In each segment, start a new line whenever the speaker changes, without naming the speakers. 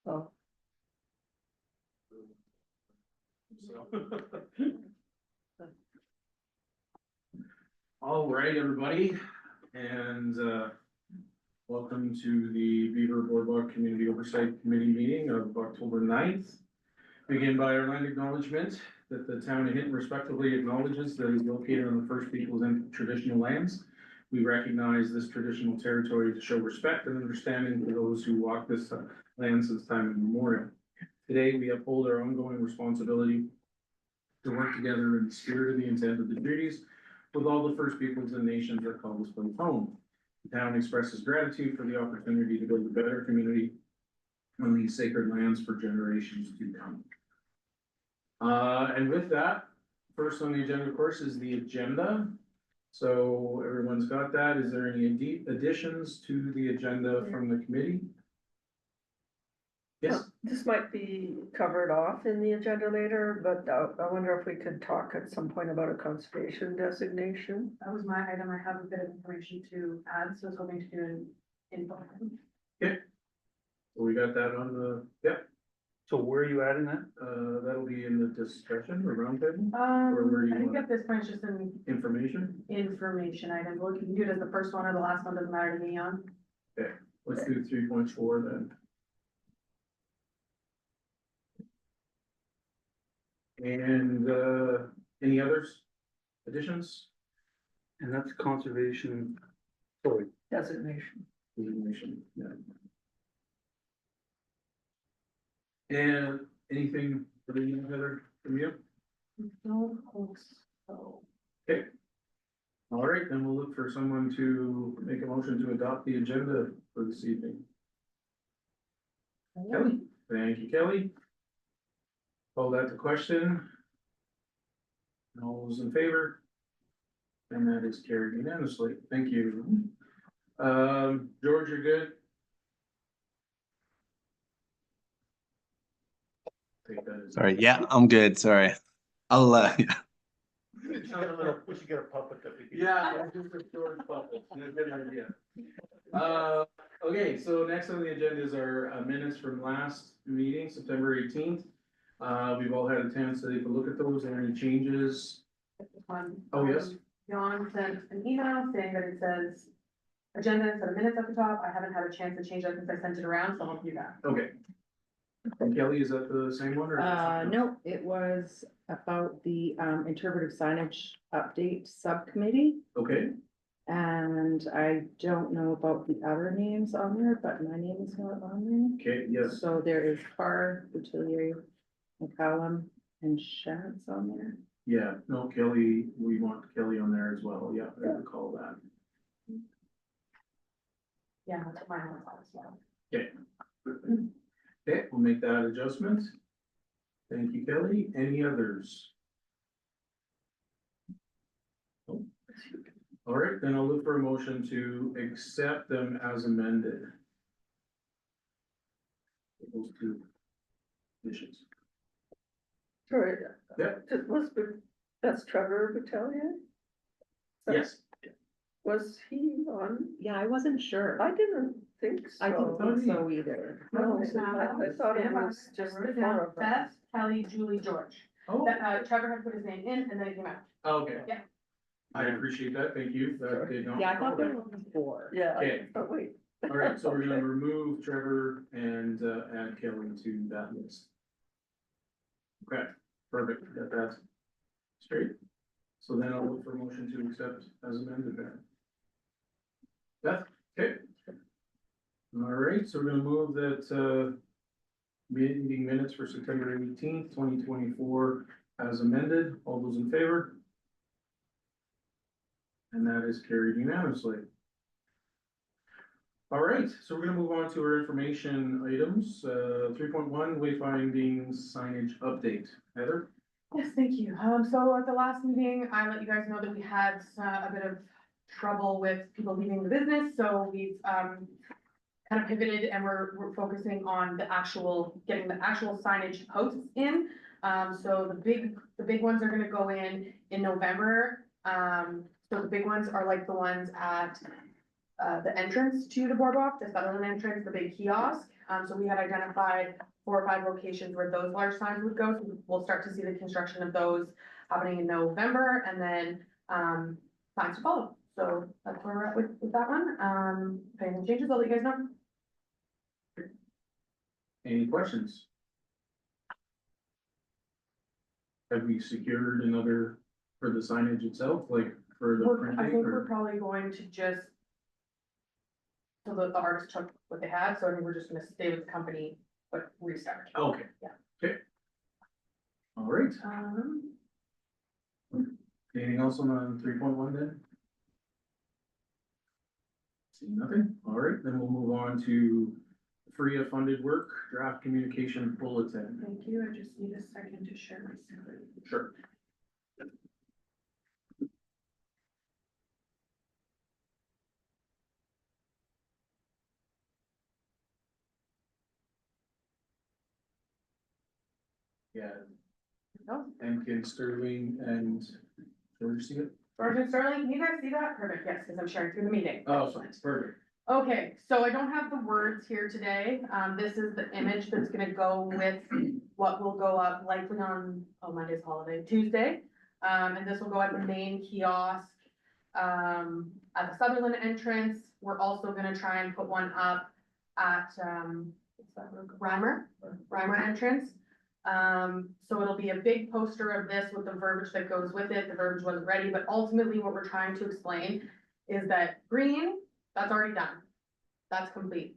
Oh,
All right, everybody, and welcome to the Beaver Boardwalk Community Oversight Committee meeting of October 9th. Begin by our land acknowledgement that the town of Hinton respectively acknowledges that it is located on the First Peoples and traditional lands. We recognize this traditional territory to show respect and understanding for those who walk this land since time immemorial. Today, we uphold our ongoing responsibility to work together in the spirit of the intent of the treaties with all the First Peoples and nations that call this place home. The town expresses gratitude for the opportunity to build a better community on these sacred lands for generations to come. And with that, first on the agenda, of course, is the agenda. So everyone's got that. Is there any additions to the agenda from the committee? Yes.
this might be covered off in the agenda later, but I wonder if we could talk at some point about a conservation designation.
That was my item. I have a bit of information to add, so I was hoping to do an info.
Okay. So we got that on the, yep,
So where are you adding that?
that'll be in the discussion or roundtable where do you
I think
want
at this point, it's just an
information.
information item. Look, you can do it as the first one or the last one, doesn't matter to me on.
Let's do 3.4 then. And any others? Additions?
And that's conservation. Sorry,
Designation.
Designation, yeah. And anything for the Heather from you?
Don't think so.
Okay. All right, then we'll look for someone to make a motion to adopt the agenda for this evening. Kelly, thank you, Kelly. Call that to question. All those in favor? And that is carried unanimously. Thank you. George, you're good? Take that as-
Sorry, yeah, I'm good, sorry. I'll,
we should get a puppet that we can.
Yeah, that's just a George puppet. Good idea. Okay, so next on the agenda is our minutes from last meeting, September 18th. We've all had a chance to take a look at those. Are there any changes? Oh, yes.
John sent an email saying that it says agenda instead of minutes at the top. I haven't had a chance to change that since I sent it around, so I'll do that.
Okay. And Kelly, is that the same one or? is it something else?
No, it was about the interpretive signage update subcommittee.
Okay,
And I don't know about the other names on there, but my name is not on
okay,
there.
yes.
So there is Carr, Boutillier, McCallum, and Shantz on there.
Yeah, no, Kelly, we want Kelly on there as well. Yeah, I recall that.
Yeah, that's my own as well.
Okay, we'll make that adjustment. Thank you, Kelly. Any others? Nope. All right, then I'll look for a motion to accept them as amended. Those two additions.
Sorry.
Yeah.
That's Trevor Battalion?
Yes.
Was he on?
Yeah, I wasn't sure.
I didn't think so.
I didn't think so either.
No, I thought it was just the four of
Beth,
us.
Kelly, Julie, George.
Oh,
Trevor had put his name in and then it came out.
okay.
Yeah.
I appreciate that. Thank you. That did not.
Yeah, I thought
recall
there were four.
Yeah,
Okay.
but wait.
All right, so we're gonna remove Trevor and add Kelly to that list. Okay, perfect, got that straight. So then I'll look for a motion to accept as amended then. Beth, okay. All right, so we're gonna move that meeting minutes for September 18th, 2024 as amended. All those in favor? And that is carried unanimously. All right, so we're gonna move on to our information items. 3.1 wayfinding signage update. Heather?
Yes, thank you. So at the last meeting, I let you guys know that we had a bit of trouble with people leaving the business, so we've kind of pivoted and we're focusing on getting the actual signage posts in. So the big ones are gonna go in November. So the big ones are like the ones at the entrance to the boardwalk, the southern entrance, the big kiosk. So we had identified 4 or 5 locations where those large signs would go. So we'll start to see the construction of those happening in November and then, signs to follow. So that's where we're at with that one. If anything changes, I'll let you guys know.
Any questions? Have we secured another for the signage itself, like for the
I think
printing
we're
or?
probably going to just. So the artist took what they had, so I think we're just gonna stay with the company, but restart.
Okay.
Yeah.
Okay. All right, anything else on the 3.1 then? See nothing, all right, then we'll move on to FRIA funded work, draft communication bulletin.
Thank you, I just need a second to share my screen.
Sure. Yeah,
No,
Emkin, Sterling, and, where you see it?
George and Sterling, can you guys see that? Perfect, yes, because I'm sharing through the meeting.
Oh,
Excellent.
perfect.
Okay, so I don't have the words here today. This is the image that's gonna go with what will go up likely on, Monday's holiday, Tuesday. And this will go at the main kiosk, at the Sutherland entrance. We're also gonna try and put one up at, what's that road? Reimer entrance. So it'll be a big poster of this with the verbiage that goes with it. The verbiage wasn't ready, but ultimately what we're trying to explain is that green, that's already done. That's complete.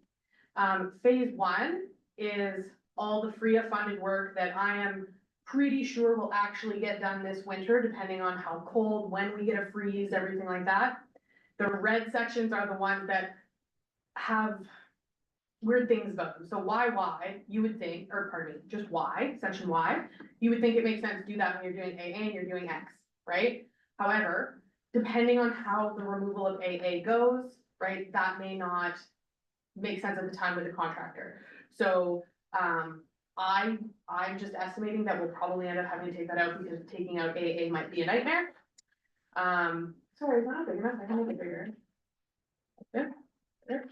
Phase 1 is all the FRIA funded work that I am pretty sure will actually get done this winter, depending on how cold, when we get a freeze, everything like that. The red sections are the ones that have weird things about them. So Y, you would think, or pardon me, just Y, section Y, you would think it makes sense to do that when you're doing AA and you're doing X, right? However, depending on how the removal of AA goes, right, that may not make sense at the time with the contractor. So, I'm just estimating that we'll probably end up having to take that out because taking out AA might be a nightmare. Sorry, it's not big enough, I can make it bigger. Good, there.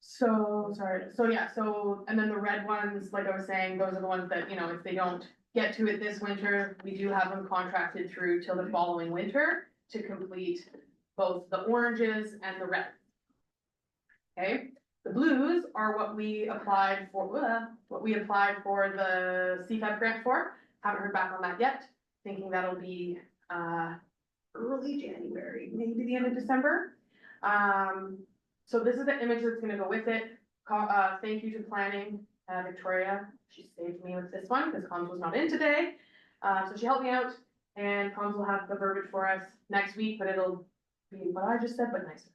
So, sorry, so yeah, so, and then the red ones, like I was saying, those are the ones that, you know, if they don't get to it this winter, we do have them contracted through till the following winter to complete both the oranges and the red. Okay, the blues are what we applied for, the CFAB grant for, haven't heard back on that yet, thinking that'll be, early January, maybe the end of December. So this is the image that's gonna go with it. Thank you to planning, Victoria, she saved me with this one, because Comms was not in today. So she helped me out, and Comms will have the verbiage for us next week, but it'll be what I just said, but nicer.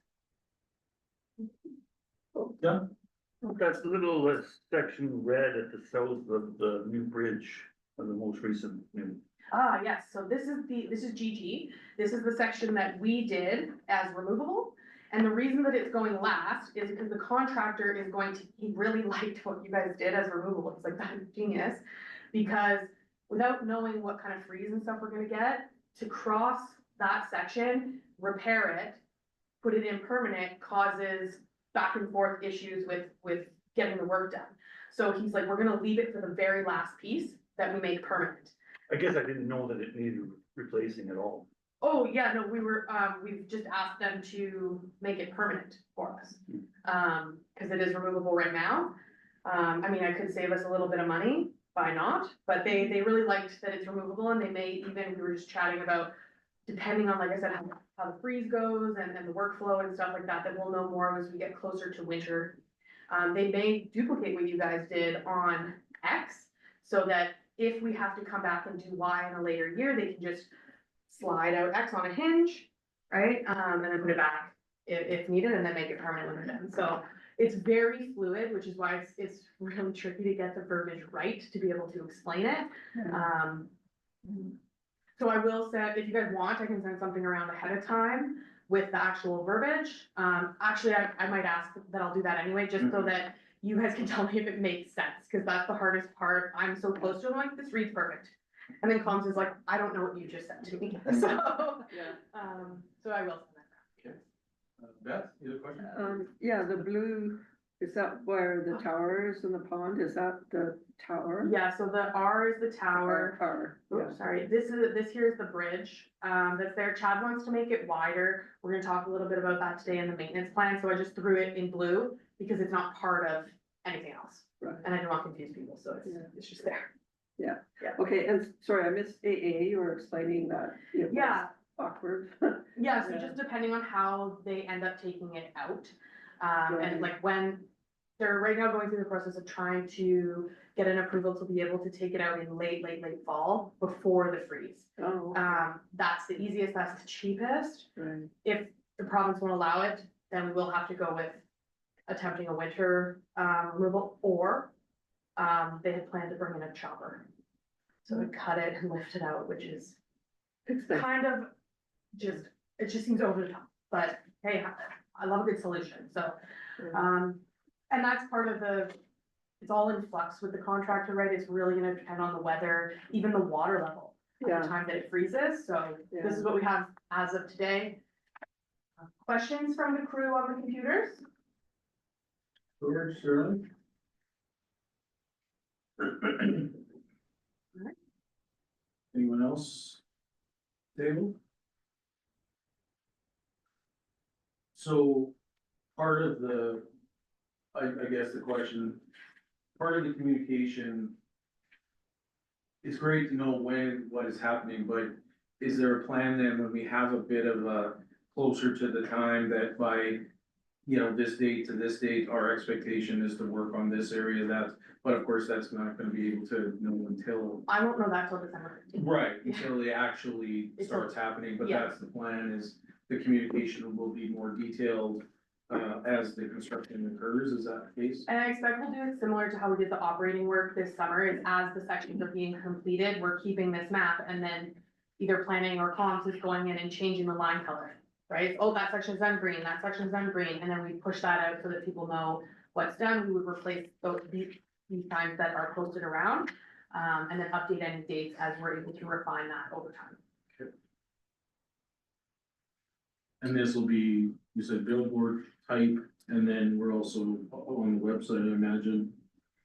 Yeah.
That's the little section red at the south of the new bridge, of the most recent new.
Yes, so this is GG, this is the section that we did as removable. And the reason that it's going last is because the contractor is going to, he really liked what you guys did as removable, it's like, that's genius. Because without knowing what kind of freeze and stuff we're gonna get, to cross that section, repair it, put it in permanent, causes back and forth issues with getting the work done. So he's like, we're gonna leave it for the very last piece that we make permanent.
I guess I didn't know that it needed replacing at all.
Oh, yeah, no, we've just asked them to make it permanent for us. Cause it is removable right now. I mean, I could save us a little bit of money by not, but they really liked that it's removable, and they may even, we were just chatting about, depending on, like I said, how the freeze goes and the workflow and stuff like that, that we'll know more as we get closer to winter. They may duplicate what you guys did on X, so that if we have to come back and do Y in a later year, they can just slide out X on a hinge, right? And then put it back if needed, and then make it permanent when they're done. So it's very fluid, which is why it's really tricky to get the verbiage right to be able to explain it. So I will say, if you guys want, I can send something around ahead of time with the actual verbiage. Actually, I might ask that I'll do that anyway, just so that you guys can tell me if it makes sense, because that's the hardest part. I'm so close to it, I'm like, this reads perfect. And then Comms is like, I don't know what you just said to me, so.
Yeah.
So I will send that.
Okay. Beth, you have a question?
Yeah, the blue, is that where the tower is in the pond? Is that the tower?
Yeah, so the R is the tower.
Tower, yeah.
Oops, sorry, this here is the bridge, that's there. Chad wants to make it wider. We're gonna talk a little bit about that today in the maintenance plan, so I just threw it in blue because it's not part of anything else.
Right.
And I don't want to confuse people, so
Yeah.
it's just there.
Okay, and sorry, I missed AA, you were explaining that. It was
Yeah,
awkward.
yeah, so
Yeah.
just depending on how they end up taking it out.
Right.
And like when they're right now going through the process of trying to get an approval to be able to take it out in late fall before the freeze.
Oh,
That's the easiest, that's the cheapest.
right,
If the province won't allow it, then we will have to go with attempting a winter removal, or they had planned to bring in a chopper. So to cut it and lift it out, which is
expensive.
kind of just, it just seems over the top, but hey, I love a good solution, so. And that's part of it's all in flux with the contractor, right? It's really gonna depend on the weather, even the water level at
Yeah.
the time that it freezes, so this is what we have as of today. Questions from the crew on the computers?
George, Sterling? Anyone else? Table? So, part of I guess the question, part of the communication. It's great to know what is happening, but is there a plan then when we have a bit of a closer to the time that by, this date to this date, our expectation is to work on this area, but of course, that's not gonna be able to know until.
I won't know that till December 15th.
Right, until it actually
It's
starts happening, but
yeah.
that's the plan, is the communication will be more detailed as the construction occurs, is that the case?
And I expect we'll do it similar to how we did the operating work this summer, is as the sections are being completed, we're keeping this map, and then either planning or comms is going in and changing the line color, right? Oh, that section's done green, that section's done green, and then we push that out so that people know what's done. We would replace these signs that are posted around, and then update any dates as we're able to refine that over time.
And this will be, you said billboard type, and then we're also on the website, I imagine.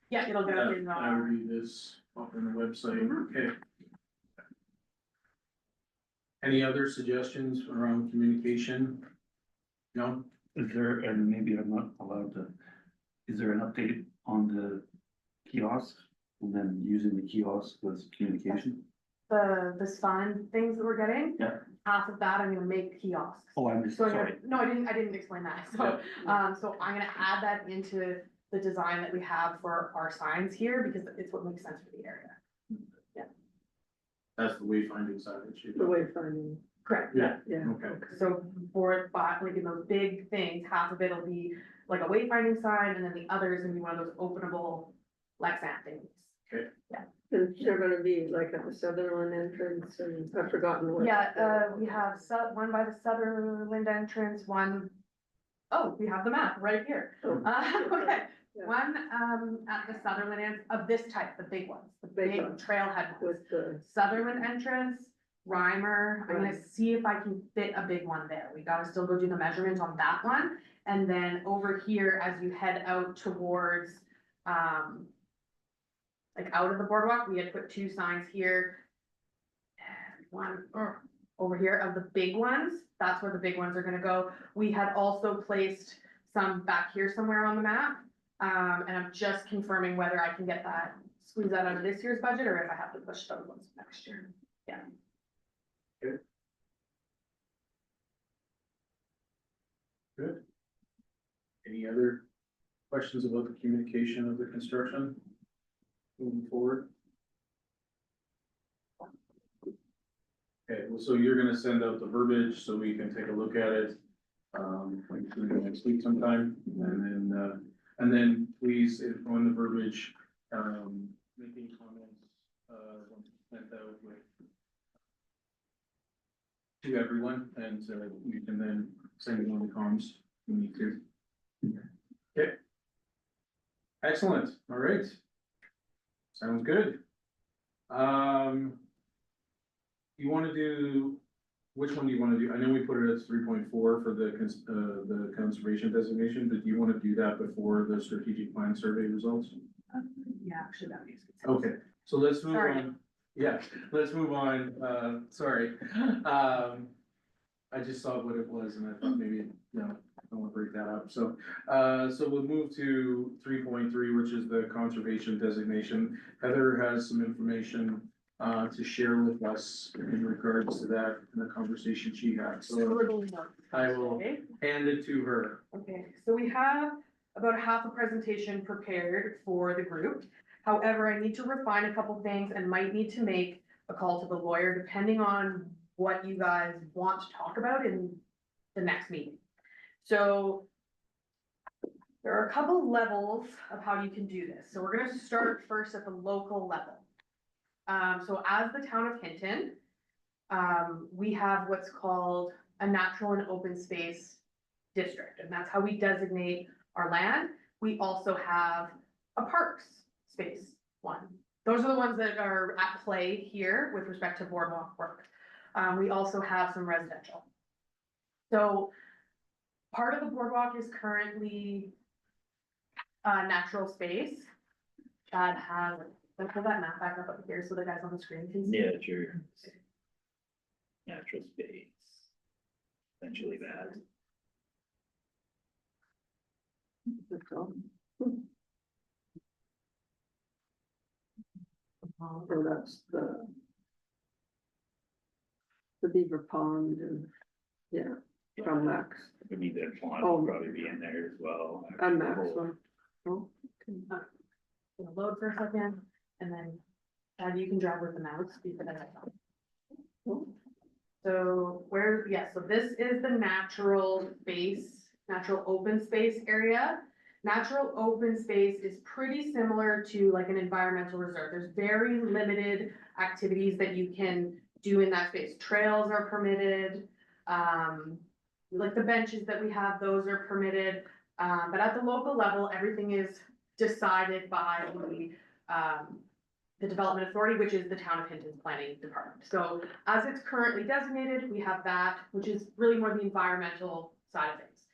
Yeah, it'll get
That
updated
that
on.
would be this up on the website,
Mhm.
okay. Any other suggestions around communication? No?
Is there, and maybe I'm not allowed to, is there an update on the kiosks? And then using the kiosk with communication?
The sign things that we're getting.
Yeah.
Half of that I'm gonna make kiosks.
Oh, I'm just,
So I'm
sorry.
gonna, no, I didn't explain that, so, so I'm gonna add that into the design that we have for our signs here, because it's what makes sense for the area.
That's the wayfinding signage.
The wayfinding,
Correct.
Yeah.
yeah.
Okay.
So for, like in those big things, half of it'll be like a wayfinding sign, and then the other is gonna be one of those openable Lexan things.
And they're gonna be like at the Sutherland entrance, and I've forgotten what.
Yeah, we have one by the Sutherland entrance, we have the map right here.
Oh.
Okay,
Yeah.
one, at the Sutherland of this type, the big ones, the
Big
big
ones.
trailhead ones.
With the,
Sutherland entrance, Reimer, I'm gonna
Right.
see if I can fit a big one there. We gotta still go do the measurements on that one. And then over here, as you head out towards, like out of the boardwalk, we had put 2 signs here. And one, over here of the big ones, that's where the big ones are gonna go. We had also placed some back here somewhere on the map. And I'm just confirming whether I can get that, squeeze that out of this year's budget, or if I have to push those ones next year. Yeah.
Good. Any other questions about the communication of the construction? Moving forward? Okay, well, so you're gonna send out the verbiage so we can take a look at it, like next week sometime, and then please, if on the verbiage, making comments, once it's sent out with to everyone, and we can then send it on the comms we need to. Okay. Excellent, all right. Sounds good. You wanna do which one do you wanna do? I know we put it as 3.4 for the conservation designation, but do you wanna do that before the strategic plan survey results?
Yeah, actually, that makes sense.
Okay, so let's move
Sorry.
on. Yeah, let's move on, sorry. I just saw what it was and I thought maybe, I wanna break that up, so we'll move to 3.3, which is the conservation designation. Heather has some information to share with us in regards to that and the conversation she had, so I will
Okay.
hand it to her.
Okay, so we have about half a presentation prepared for the group. However, I need to refine a couple things and might need to make a call to the lawyer depending on what you guys want to talk about in the next meeting. So there are a couple levels of how you can do this. So we're gonna start first at the local level. So as the town of Hinton, we have what's called a natural and open space district, and that's how we designate our land. We also have a parks space one. Those are the ones that are at play here with respect to boardwalk work. We also have some residential. So part of the boardwalk is currently natural space. Chad has, let's pull that map back up here so the guys on the screen can see.
Yeah, sure. Natural space. Essentially that.
So that's the Beaver Pond and, yeah, from Max,
Would need that pond
Oh.
would probably be in there as well.
and Max one. Oh,
Gonna load for a second, and then, Chad, you can drive with the mouse, because
oh,
so so this is the natural space, natural open space area. Natural open space is pretty similar to like an environmental reserve. There's very limited activities that you can do in that space. Trails are permitted, like the benches that we have, those are permitted. But at the local level, everything is decided by the development authority, which is the town of Hinton's planning department. So as it's currently designated, we have that, which is really more the environmental side of things,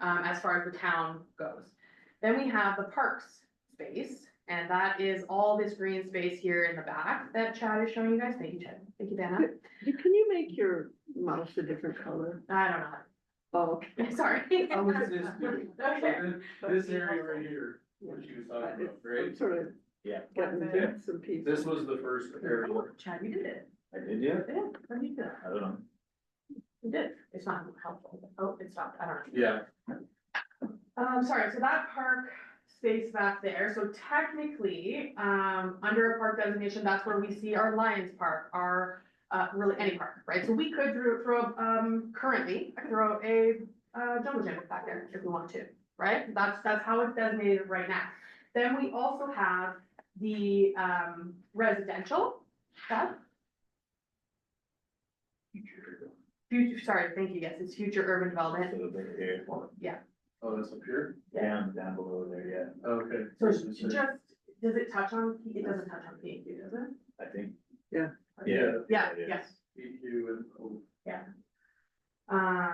as far as the town goes. Then we have the parks space, and that is all this green space here in the back that Chad is showing you guys. Thank you, Chad. Thank you, Dana.
Can you make your mouse a different color?
I don't know.
Oh,
how- Sorry.
How much is this?
Okay.
This area right here, what she was talking about,
I'm
right?
sort of
Yeah.
getting bits and pieces.
This was the first area.
Oh, Chad, you did it.
I did, yeah.
Yeah, how did you do that?
I don't know.
You did. It's not helpful. Oh, it stopped. I don't know.
Yeah,
Sorry, so that park space back there, so technically, under a park designation, that's where we see our Lions Park, our, really any park, right? So we could currently, I could throw a, jungle gym back there if we want to, right? That's how it's designated right now. Then we also have the, residential, sorry, thank you, yes, it's future urban development.
So they're here.
oh, that's up here?
Down below there, yeah.
Okay.
So it's just, does it touch on, it doesn't touch on P and Q, does it?
I think.
Yeah.
Yeah.
Yeah,
it is.
yes.
EQ and, oh,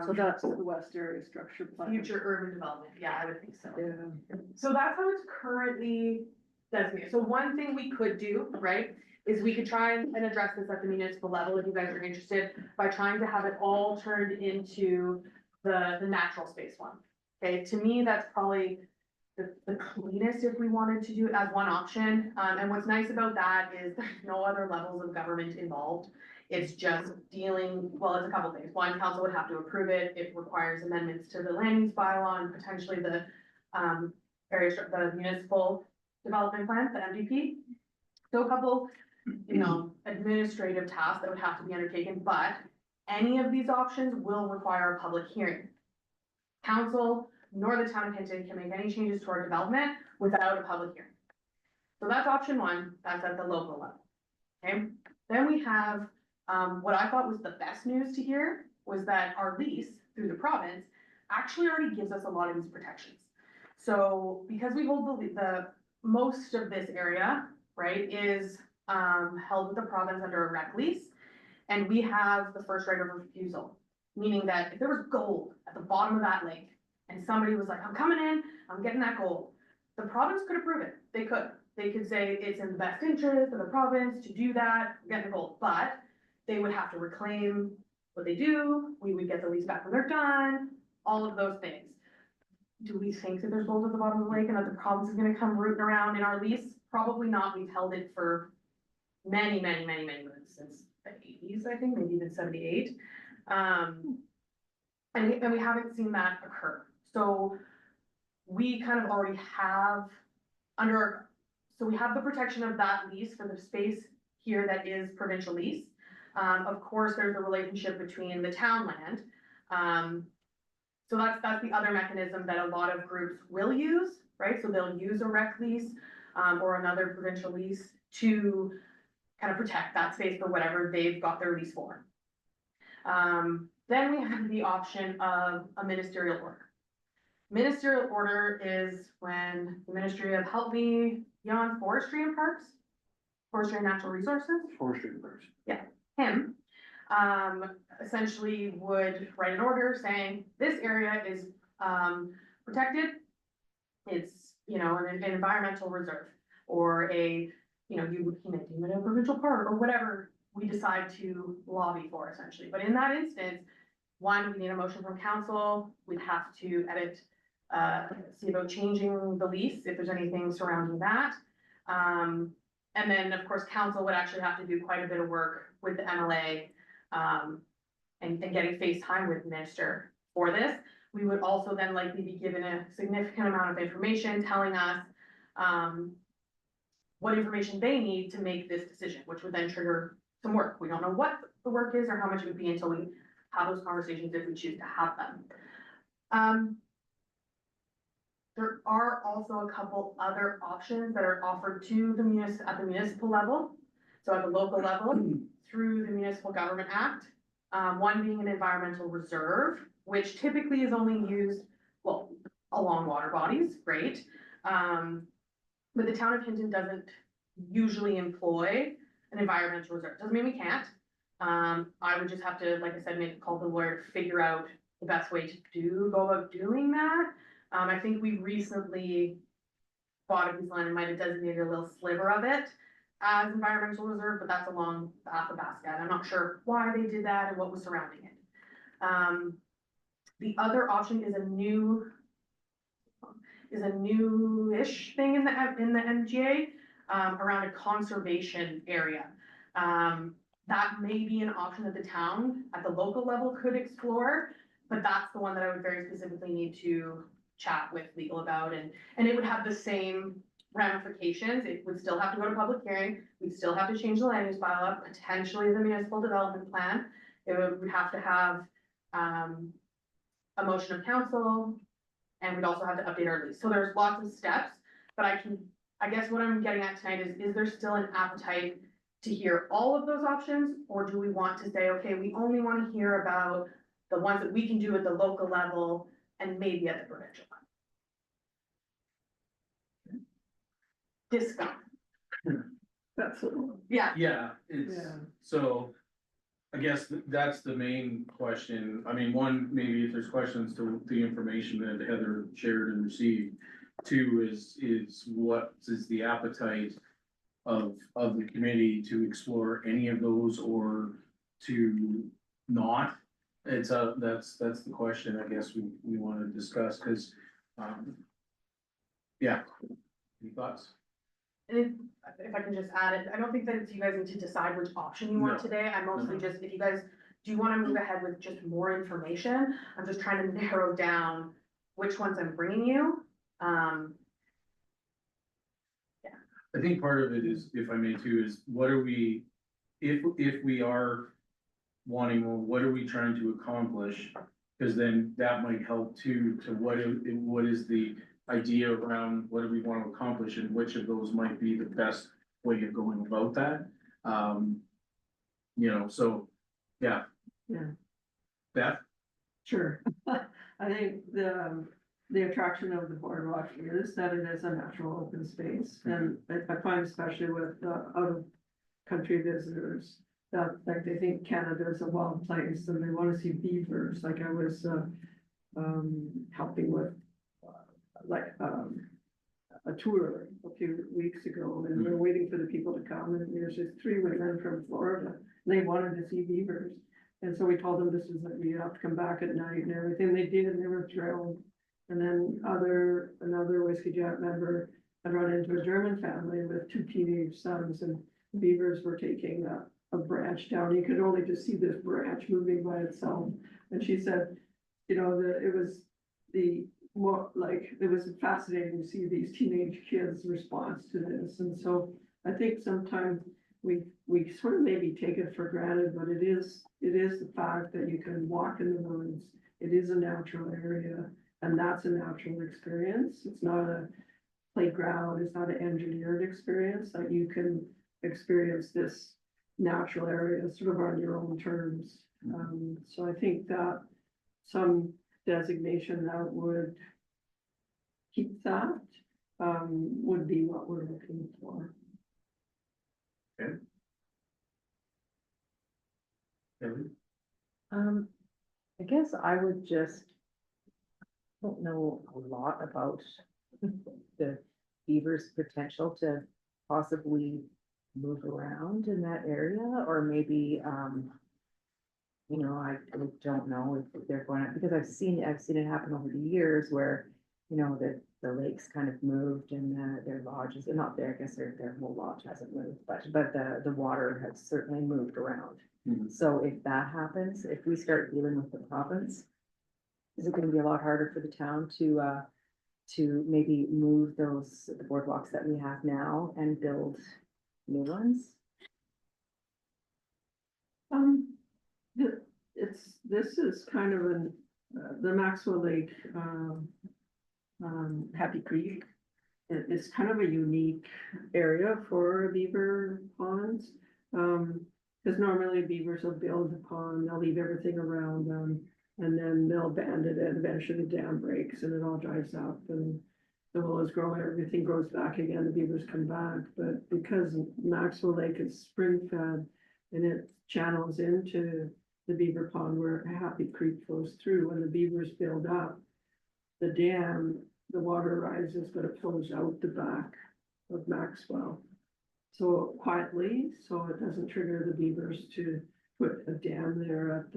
So that's the West Area Structure Plan.
Future urban development, yeah, I would think so.
Yeah.
So that's how it's currently designated. So one thing we could do, right, is we could try and address this at the municipal level, if you guys are interested, by trying to have it all turned into the natural space one. Okay, to me, that's probably the cleanest if we wanted to do it as one option. And what's nice about that is there's no other levels of government involved. It's just dealing, well, it's a couple things. One, council would have to approve it. It requires amendments to the land use bylaw and potentially the the municipal development plan, the MDP. So a couple, administrative tasks that would have to be undertaken, but any of these options will require a public hearing. Council nor the town of Hinton can make any changes to our development without a public hearing. So that's option one, that's at the local level. Okay, then we have, what I thought was the best news to hear was that our lease through the province actually already gives us a lot of these protections. So because we hold the most of this area, right, is held with the province under a rec lease. And we have the first right of refusal, meaning that if there was gold at the bottom of that lake and somebody was like, I'm coming in, I'm getting that gold, the province could approve it. They could say it's in the best interest of the province to do that, get the gold, but they would have to reclaim what they do. We would get the lease back when they're done, all of those things. Do we think that there's gold at the bottom of the lake and that the province is gonna come rooting around in our lease? Probably not. We've held it for many months, since the 80s, I think, maybe even 78. And we haven't seen that occur. So we kind of already have so we have the protection of that lease for the space here that is provincial lease. Of course, there's a relationship between the town land. So that's the other mechanism that a lot of groups will use, right? So they'll use a rec lease or another provincial lease to kind of protect that space for whatever they've got their lease for. Then we have the option of a ministerial order. Ministerial order is when the Ministry of Help Me Beyond Forestry and Parks, Forestry and Natural Resources,
Forestry first.
him, essentially would write an order saying, this area is, protected. It's, an environmental reserve, or you may deem it a provincial park, or whatever we decide to lobby for, essentially. But in that instance, one, we need a motion from council. We'd have to edit, see about changing the lease, if there's anything surrounding that. And then, of course, council would actually have to do quite a bit of work with the MLA, and getting face time with the minister for this. We would also then likely be given a significant amount of information telling us, what information they need to make this decision, which would then trigger some work. We don't know what the work is or how much it would be until we have those conversations, if we choose to have them. There are also a couple other options that are offered to the at the municipal level. So at the local level, through the Municipal Government Act, one being an environmental reserve, which typically is only used, well, along water bodies, great. But the town of Hinton doesn't usually employ an environmental reserve. Doesn't mean we can't. I would just have to, like I said, make a call to the lawyer to figure out the best way to go about doing that. I think we recently bought a piece of land and might have designated a little sliver of it as environmental reserve, but that's along the Athabasca. I'm not sure why they did that and what was surrounding it. The other option is a new-ish thing in the MGA, around a conservation area. That may be an option that the town at the local level could explore, but that's the one that I would very specifically need to chat with legal about, and it would have the same ramifications. It would still have to go to public hearing. We'd still have to change the land use bylaw, potentially the municipal development plan. We'd have to have a motion of council, and we'd also have to update our lease. So there's lots of steps, but I guess what I'm getting at tonight is there still an appetite to hear all of those options, or do we want to say, okay, we only want to hear about the ones that we can do at the local level and maybe at the provincial level? Discuss.
That's,
Yeah,
Yeah, it's,
Yeah.
so, I guess that's the main question. I mean, one, maybe if there's questions to the information that Heather shared and received. Two is what is the appetite of the committee to explore any of those or to not? That's the question I guess we want to discuss, because, yeah, any thoughts?
and if I can just add it, I don't think that you guys need to decide which option you want
No.
today. I mostly
No.
just, if you guys do want to move ahead with just more information, I'm just trying to narrow down which ones I'm bringing you.
I think part of it is, if I may too, is what are we, if we are wanting, well, what are we trying to accomplish? Because then that might help too, to what is the idea around what do we want to accomplish and which of those might be the best way of going about that. So, yeah.
Yeah.
Beth?
Sure. I think the attraction of the boardwalk is that it is a natural open space, and I find especially with out of country visitors that, like, they think Canada is a wild place and they wanna see beavers, like I was, helping with, like, a tour a few weeks ago, and we were waiting for the people to come, and there's just 3 women from Florida, and they wanted to see beavers. And so we told them this is, that you have to come back at night and everything, they did, and they were thrilled. And then another Whiskey Jet member had run into a German family with 2 teenage sons, and beavers were taking a branch down, you could only just see this branch moving by itself. And she said, you know, it was fascinating to see these teenage kids' response to this, and so I think sometimes we sort of maybe take it for granted, but it is the fact that you can walk in the woods, it is a natural area, and that's a natural experience, it's not a playground, it's not an engineered experience, that you can experience this natural area sort of on your own terms. So I think that some designation that would keep that, would be what we're looking for.
Kelly?
I guess I would just, don't know a lot about the beaver's potential to possibly move around in that area, or maybe, you know, I don't know if they're going to, because I've seen it happen over the years where, you know, the lakes kind of moved and their lodges, and not there, I guess their whole lodge hasn't moved, but the water has certainly moved around.
Mhm.
So if that happens, if we start dealing with the province, is it gonna be a lot harder for the town to maybe move the boardwalks that we have now and build new ones?
This is kind of the Maxwell Lake, Happy Creek. It's kind of a unique area for beaver ponds. Cause normally beavers will build a pond, they'll leave everything around them, and then they'll abandon it, eventually the dam breaks and it all dries up and the willows grow, and everything grows back again, the beavers come back, but because Maxwell Lake is spring fed and it channels into the beaver pond where Happy Creek flows through, when the beavers build up, the dam, the water rises, but it flows out the back of Maxwell. So quietly, so it doesn't trigger the beavers to put a dam there at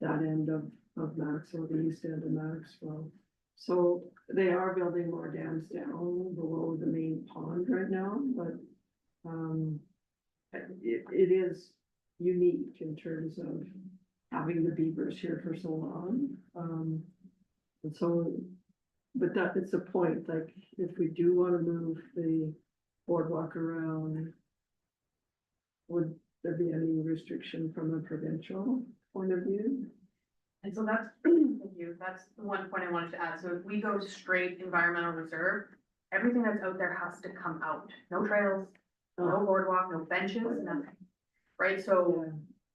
that end of Maxwell, the east end of Maxwell. So they are building more dams down below the main pond right now, but it is unique in terms of having the beavers here for so long. And so, but that it's a point, like if we do want to move the boardwalk around, would there be any restriction from a provincial point of view?
And so that's, thank you, that's the one point I wanted to add. So if we go straight environmental reserve, everything that's out there has to come out. No trails, no boardwalk, no benches, nothing. Right, so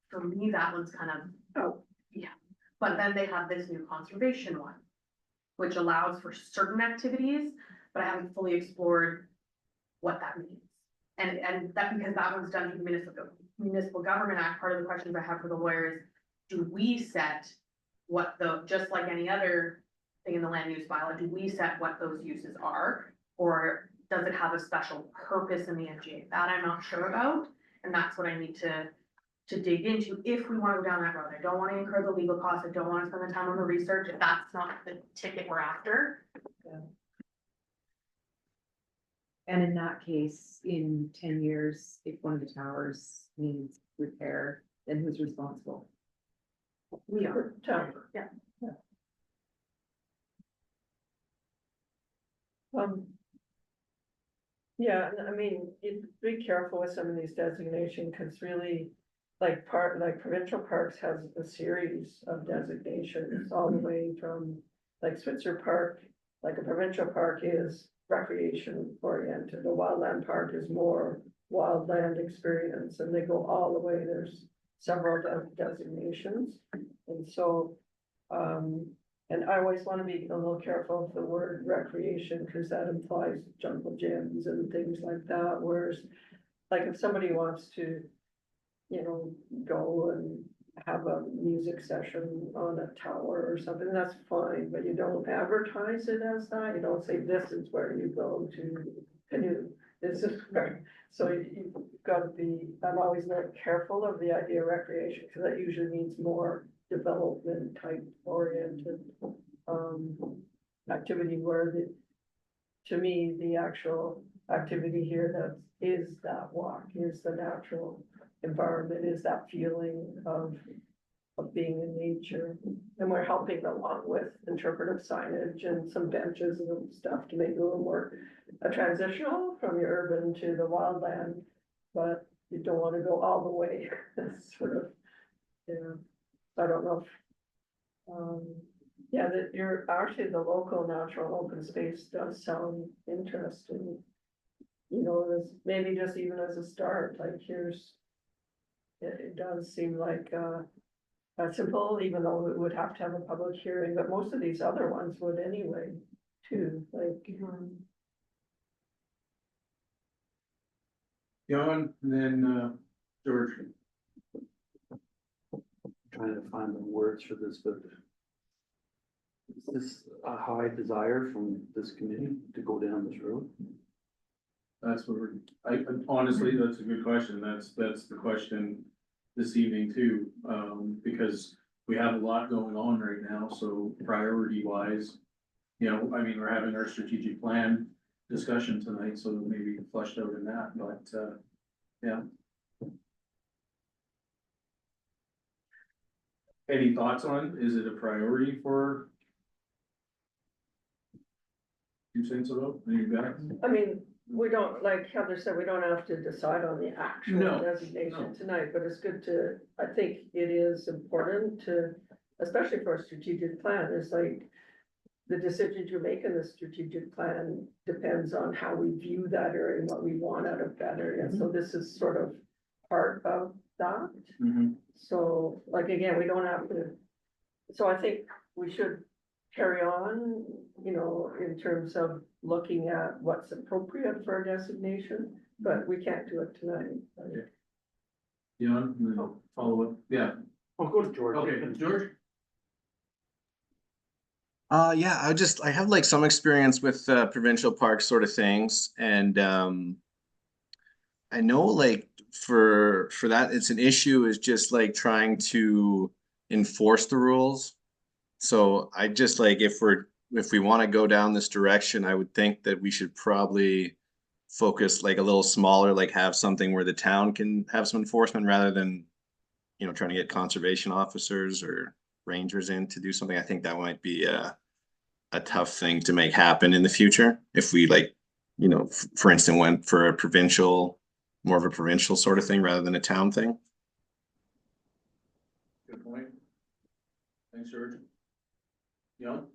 for me, that one's kind of,
Oh.
yeah. But then they have this new conservation one, which allows for certain activities, but I haven't fully explored what that means. And that, because that one's done through the Municipal Government Act, part of the questions I have for the lawyer is, do we set what just like any other thing in the land use bylaw, do we set what those uses are? Or does it have a special purpose in the MGA? That I'm not sure about, and that's what I need to dig into if we want to go down that road. I don't want to incur the legal costs, I don't want to spend the time on the research, if that's not the ticket we're after.
And in that case, in 10 years, if one of the towers needs repair, then who's responsible?
We are.
Yeah.
Yeah.
Yeah, and I mean, you be careful with some of these designations, because really, like provincial parks has a series of designations all the way from, like Switzer Park, like a provincial park is recreation oriented, a wildland park is more wildland experience, and they go all the way, there's several designations. And so, and I always want to be a little careful of the word recreation, because that implies jungle gyms and things like that, whereas, like if somebody wants to, you know, go and have a music session on a tower or something, that's fine, but you don't advertise it as that, you don't say this is where you go to canoe. This is where, so you've gotta be, I'm always very careful of the idea of recreation, because that usually means more development type oriented activity where to me, the actual activity here that is that walk, is the natural environment, is that feeling of being in nature. And we're helping along with interpretive signage and some benches and stuff to make it a little more transitional from your urban to the wildland. But you don't want to go all the way, sort of, yeah. I don't know if, yeah, that you're actually the local natural open space does sound interesting. You know, as maybe just even as a start, like here's, it does seem like, simple, even though it would have to have a public hearing, but most of these other ones would anyway, too, like.
John, and then, George.
Trying to find the words for this, but is this a high desire from this committee to go down this road?
That's what honestly, that's a good question. That's the question this evening too. Because we have a lot going on right now, so priority wise. You know, I mean, we're having our strategic plan discussion tonight, so maybe flushed out in that, but, yeah. Any thoughts on, is it a priority for? 2 cents about, any guys?
I mean, we don't, like Heather said, we don't have to decide on the actual
No,
designation
no.
tonight, but it's good to, I think it is important to, especially for a strategic plan, is like. The decisions you make in the strategic plan depends on how we view that area and what we want out of that area, so this is sort of part of that.
Mhm.
So, like, again, we don't have to, so I think we should carry on, you know, in terms of looking at what's appropriate for a designation, but we can't do it tonight.
John, and then follow up, yeah,
I'll go to George.
okay, George?
Yeah, I have like some experience with provincial park sort of things, and I know like for that it's an issue is just like trying to enforce the rules. So I just like if we want to go down this direction, I would think that we should probably focus like a little smaller, like have something where the town can have some enforcement rather than, you know, trying to get conservation officers or rangers in to do something. I think that might be a tough thing to make happen in the future if we like, you know, for instance, went for a provincial, more of a provincial sort of thing rather than a town thing.
Good point. Thanks, George. John?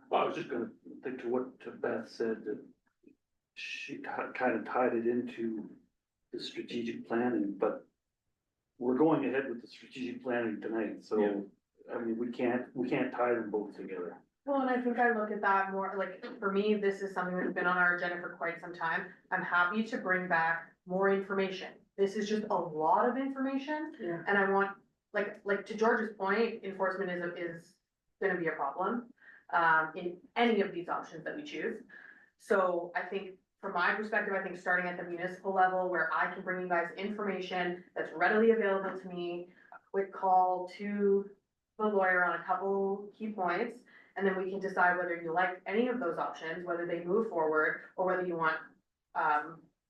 Well, I was just gonna think to what Beth said, that she kind of tied it into the strategic planning, but we're going ahead with the strategic planning tonight,
Yeah.
so, I mean, we can't tie them both together.
Well, and I think I look at that more, like, for me, this is something that's been on our agenda for quite some time. I'm happy to bring back more information. This is just a lot of information,
Yeah.
and I want, like to George's point, enforcement is gonna be a problem in any of these options that we choose. So I think, from my perspective, I think starting at the municipal level, where I can bring you guys information that's readily available to me, a quick call to the lawyer on a couple key points, and then we can decide whether you like any of those options, whether they move forward, or whether you want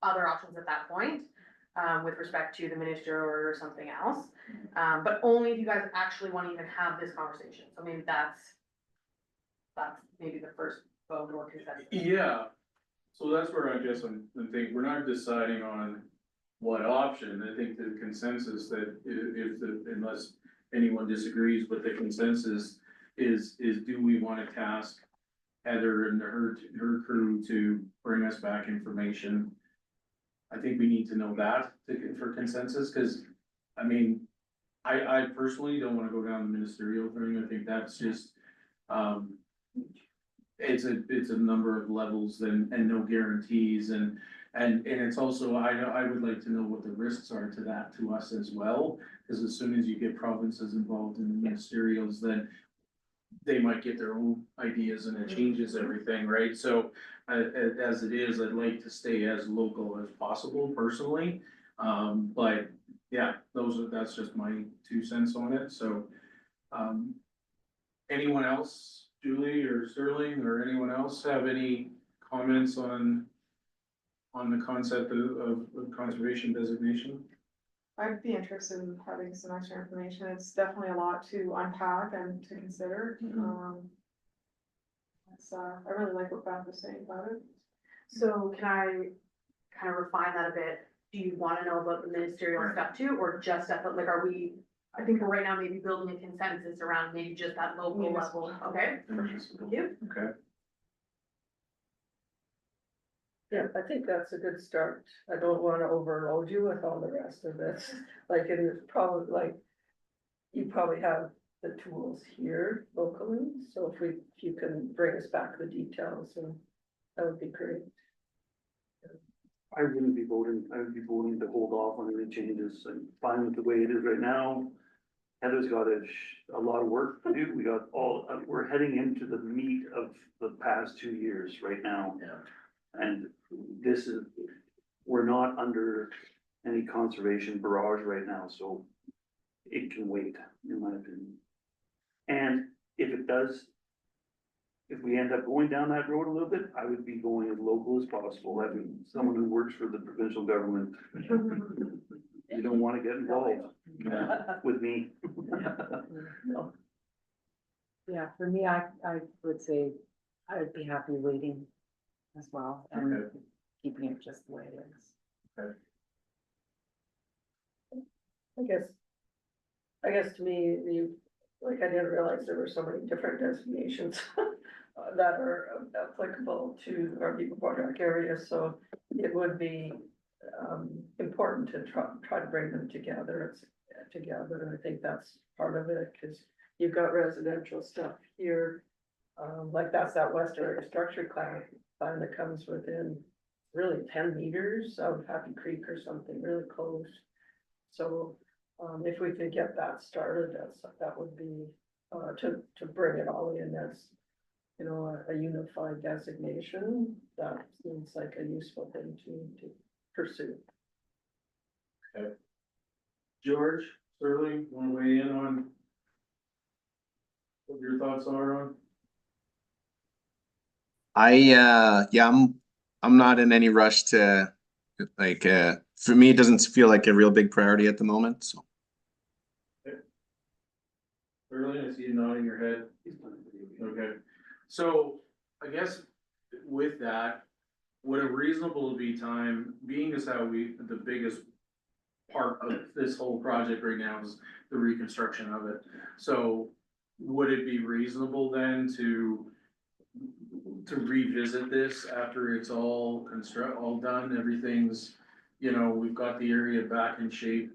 other options at that point, with respect to the minister or something else. But only if you guys actually want to even have this conversation. So maybe that's maybe the first vote or consensus.
Yeah, so that's where I guess I'm thinking, we're not deciding on what option. I think the consensus that unless anyone disagrees, but the consensus is do we want to task Heather and her crew to bring us back information? I think we need to know that for consensus, because, I mean, I personally don't want to go down the ministerial thing. I think that's just, it's a number of levels and no guarantees and it's also, I would like to know what the risks are to that to us as well. Cause as soon as you get provinces involved in the ministerials, then they might get their own ideas and it changes everything, right? So as it is, I'd like to stay as local as possible personally. But yeah, that's just my 2 cents on it, so. Anyone else, Julie or Sterling or anyone else have any comments on the concept of conservation designation?
I'd be interested in having some extra information. It's definitely a lot to unpack and to consider. I really like what Beth was saying about it.
So can I kind of refine that a bit? Do you want to know about the ministerial stuff too, or just stuff, like, are we, I think for right now, maybe building a consensus around maybe just that local level, okay? Thank you.
Okay.
Yeah, I think that's a good start. I don't wanna overload you with all the rest of this, like it is probably like. You probably have the tools here locally, so if you can bring us back the details, and that would be great.
I wouldn't be voting, I would be voting to hold off on any changes. I'm fine with the way it is right now. Heather's got a lot of work to do. We're heading into the meat of the past 2 years right now.
Yeah.
And we're not under any conservation barrage right now, so it can wait, in my opinion. And if we end up going down that road a little bit, I would be going as local as possible, having someone who works for the provincial government. You don't wanna get involved with me.
Yeah, for me, I would say I would be happy waiting as well and
Okay.
keeping it just the way it is.
I guess to me, I didn't realize there were so many different designations that are applicable to our Beaver Boardwalk area, so it would be important to try to bring them together. I think that's part of it, because you've got residential stuff here. Like that's that western area structure plan that comes within really 10 meters of Happy Creek or something really close. So if we could get that started, that would be to bring it all in as, you know, a unified designation. That seems like a useful thing to pursue.
George, Sterling, wanna weigh in on what your thoughts are on?
I'm not in any rush to, like, for me, it doesn't feel like a real big priority at the moment, so.
Sterling, I see you nodding your head. Okay, so I guess with that, would a reasonable be time, being as how the biggest part of this whole project right now is the reconstruction of it. So would it be reasonable then to revisit this after it's all done, everything's, you know, we've got the area back in shape.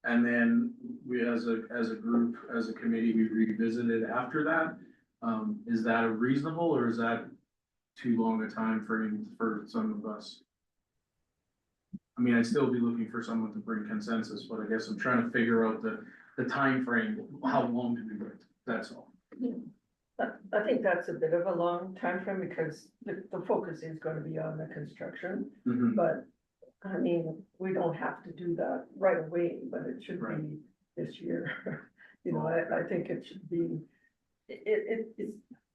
And then we, as a group, as a committee, we revisit it after that. Is that a reasonable, or is that too long a time frame for some of us? I mean, I'd still be looking for someone to bring consensus, but I guess I'm trying to figure out the time frame. How long do we wait? That's all.
I think that's a bit of a long time frame, because the focus is going to be on the construction,
Mhm.
but I mean, we don't have to do that right away, but it should
Right.
be this year. You know, I think it should be, it's,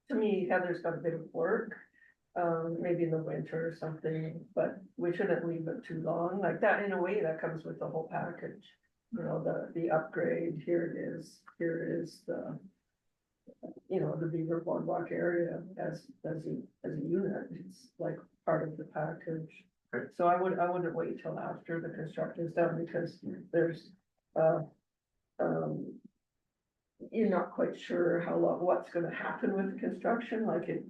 to me, Heather's got a bit of work. Maybe in the winter or something, but we shouldn't leave it too long, like that. In a way, that comes with the whole package. You know, the upgrade, here is the, you know, the Beaver Boardwalk area as a unit, it's like part of the package.
Okay.
So I wouldn't wait till after the construction is done, because there's, you're not quite sure how long, what's gonna happen with the construction, like you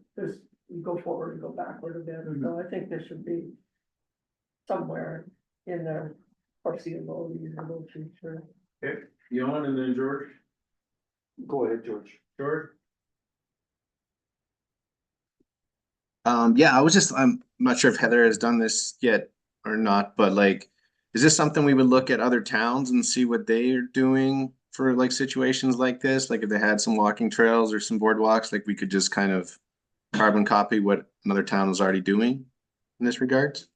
go forward and go backward a bit, so I think this should be somewhere in the foreseeable, reasonable future.
Okay, Jan and then George.
Go ahead, George.
George?
Yeah, I'm not sure if Heather has done this yet or not, but like, is this something we would look at other towns and see what they are doing for like situations like this? Like if they had some walking trails or some boardwalks, like we could just kind of carbon copy what another town is already doing in this regards?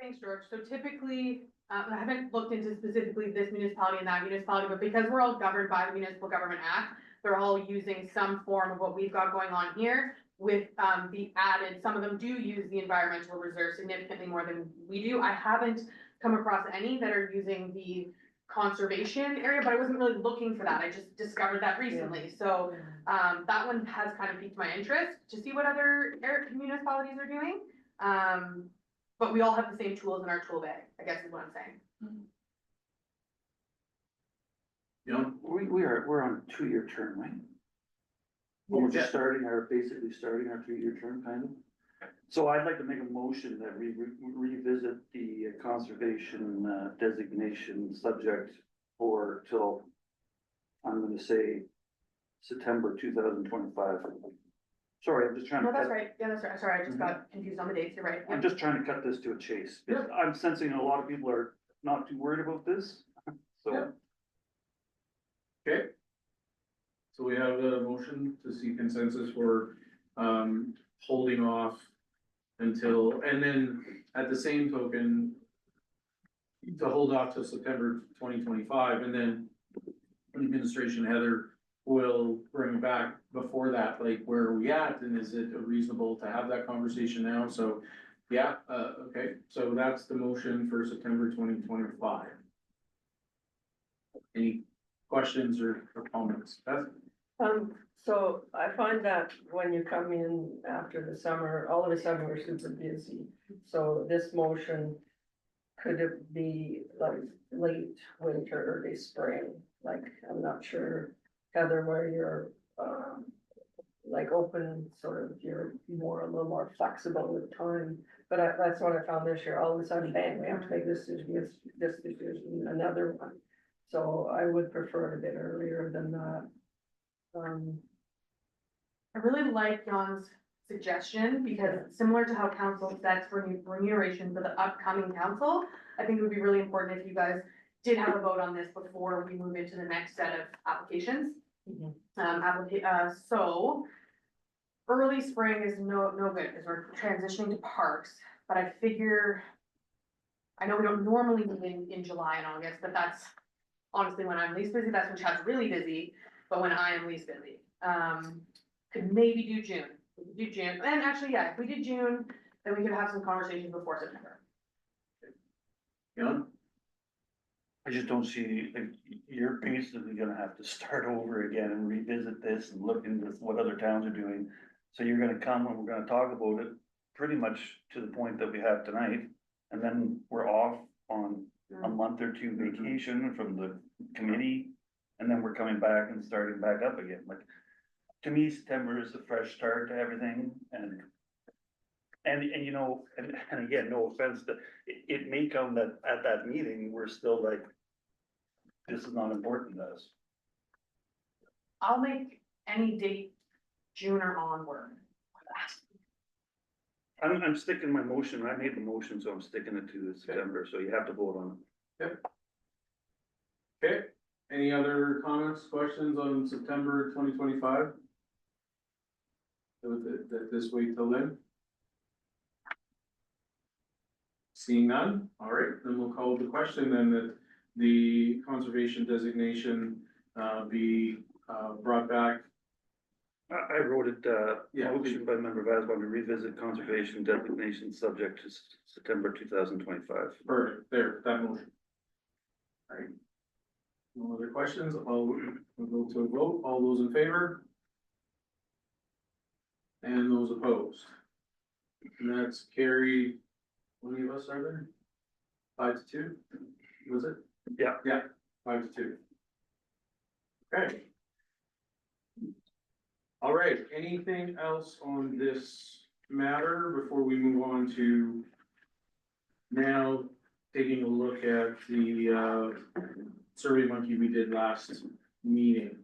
Thanks, George. So typically, I haven't looked into specifically this municipality and that municipality, but because we're all governed by the Municipal Government Act, they're all using some form of what we've got going on here with, the added, some of them do use the environmental reserve significantly more than we do. I haven't come across any that are using the conservation area, but I wasn't really looking for that. I just discovered that recently. So, that one has kind of piqued my interest to see what other municipalities are doing. But we all have the same tools in our tool bag, I guess is what I'm saying.
You know,
We're on a 2-year term, right? We're
Yeah.
just basically starting our 2-year term, kind of. So I'd like to make a motion that we revisit the conservation designation subject till, I'm gonna say, September 2025. Sorry, I'm just trying to.
No, that's
cut-
right. Yeah, that's right. Sorry, I just got confused on the dates. You're right.
I'm just trying to cut this to a chase.
Yep.
I'm sensing a lot of people are not too worried about this, so.
Yep. Okay. So we have a motion to see consensus for, holding off until, and then at the same token, to hold off till September 2025, and then administration Heather will bring back before that, like, where are we at, and is it reasonable to have that conversation now? So, yeah, okay, so that's the motion for September 2025. Any questions or comments? Beth?
So I find that when you come in after the summer, all of a sudden we're super busy. So this motion, could it be like late winter, early spring? Like, I'm not sure, Heather, where you're, like open, sort of, you're more, a little more flexible with time. But that's what I found this year, all of a sudden, bang, we have to make this decision, another one. So I would prefer it a bit earlier than that.
I really like John's suggestion because similar to how council sets remuneration for the upcoming council, I think it would be really important if you guys did have a vote on this before we move into the next set of applications. So early spring is no good because we're transitioning to parks, but I figure, I know we don't normally meet in July and August, but that's honestly when I'm least busy. That's when Chad's really busy, but when I am least busy. Could maybe do June. We could do June, and actually, yeah, if we did June, then we could have some conversations before September.
Yeah,
I just don't see, like, you're basically gonna have to start over again and revisit this and look into what other towns are doing. So you're gonna come and we're gonna talk about it pretty much to the point that we have tonight. And then we're off on a month or two vacation from the committee. And then we're coming back and starting back up again. Like, to me, September is a fresh start to everything and you know, and again, no offense, that it may come that at that meeting, we're still like, this is not important to us.
I'll make any date, June or onward.
I'm sticking my motion. I made the motion, so I'm sticking it to September, so you have to vote on it.
okay. Any other comments, questions on September 2025? That this wait till then? Seeing none, all right, then we'll call the question then that the conservation designation be brought back.
I wrote it,
Yeah.
motion by member Vasban to revisit conservation designation subject to September 2025.
Perfect, there, that motion. All right. No other questions, we'll go to a vote, all those in favor? And those opposed? And that's carried, how many of us are there? 5-2, was it?
Yeah.
Yeah, 5-2. Okay. All right, anything else on this matter before we move on to now taking a look at the Survey Monkey we did last meeting?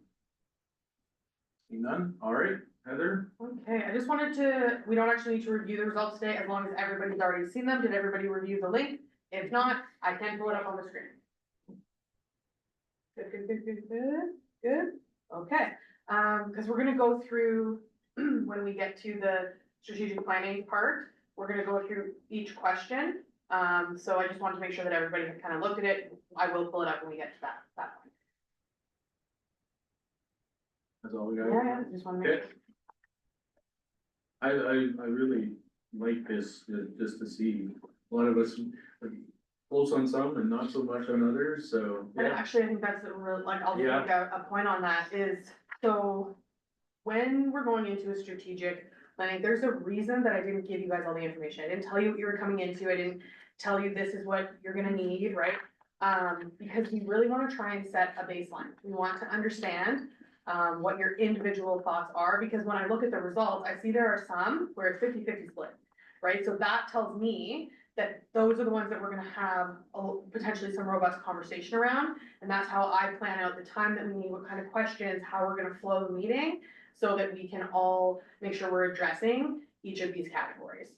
Seeing none, all right, Heather?
Okay, I just wanted to, we don't actually need to review the results today, as long as everybody's already seen them. Did everybody review the link? If not, I can pull it up on the screen. Good, okay, because we're gonna go through, when we get to the strategic planning part, we're gonna go through each question. So I just wanted to make sure that everybody had kind of looked at it. I will pull it up when we get to that point.
That's all we got?
Yeah, just want to make.
Okay. I really like this, just to see, a lot of us like, close on some and not so much on others, so.
And
Yeah.
actually, I think that's a real, like, I'll just
Yeah.
make a point on that is, so when we're going into a strategic planning, there's a reason that I didn't give you guys all the information. I didn't tell you what you were coming into. I didn't tell you this is what you're gonna need, right? Because we really wanna try and set a baseline. We want to understand what your individual thoughts are, because when I look at the results, I see there are some where it's 50-50 split, right? So that tells me that those are the ones that we're gonna have potentially some robust conversation around. And that's how I plan out the time that we need, what kind of questions, how we're gonna flow the meeting, so that we can all make sure we're addressing each of these categories.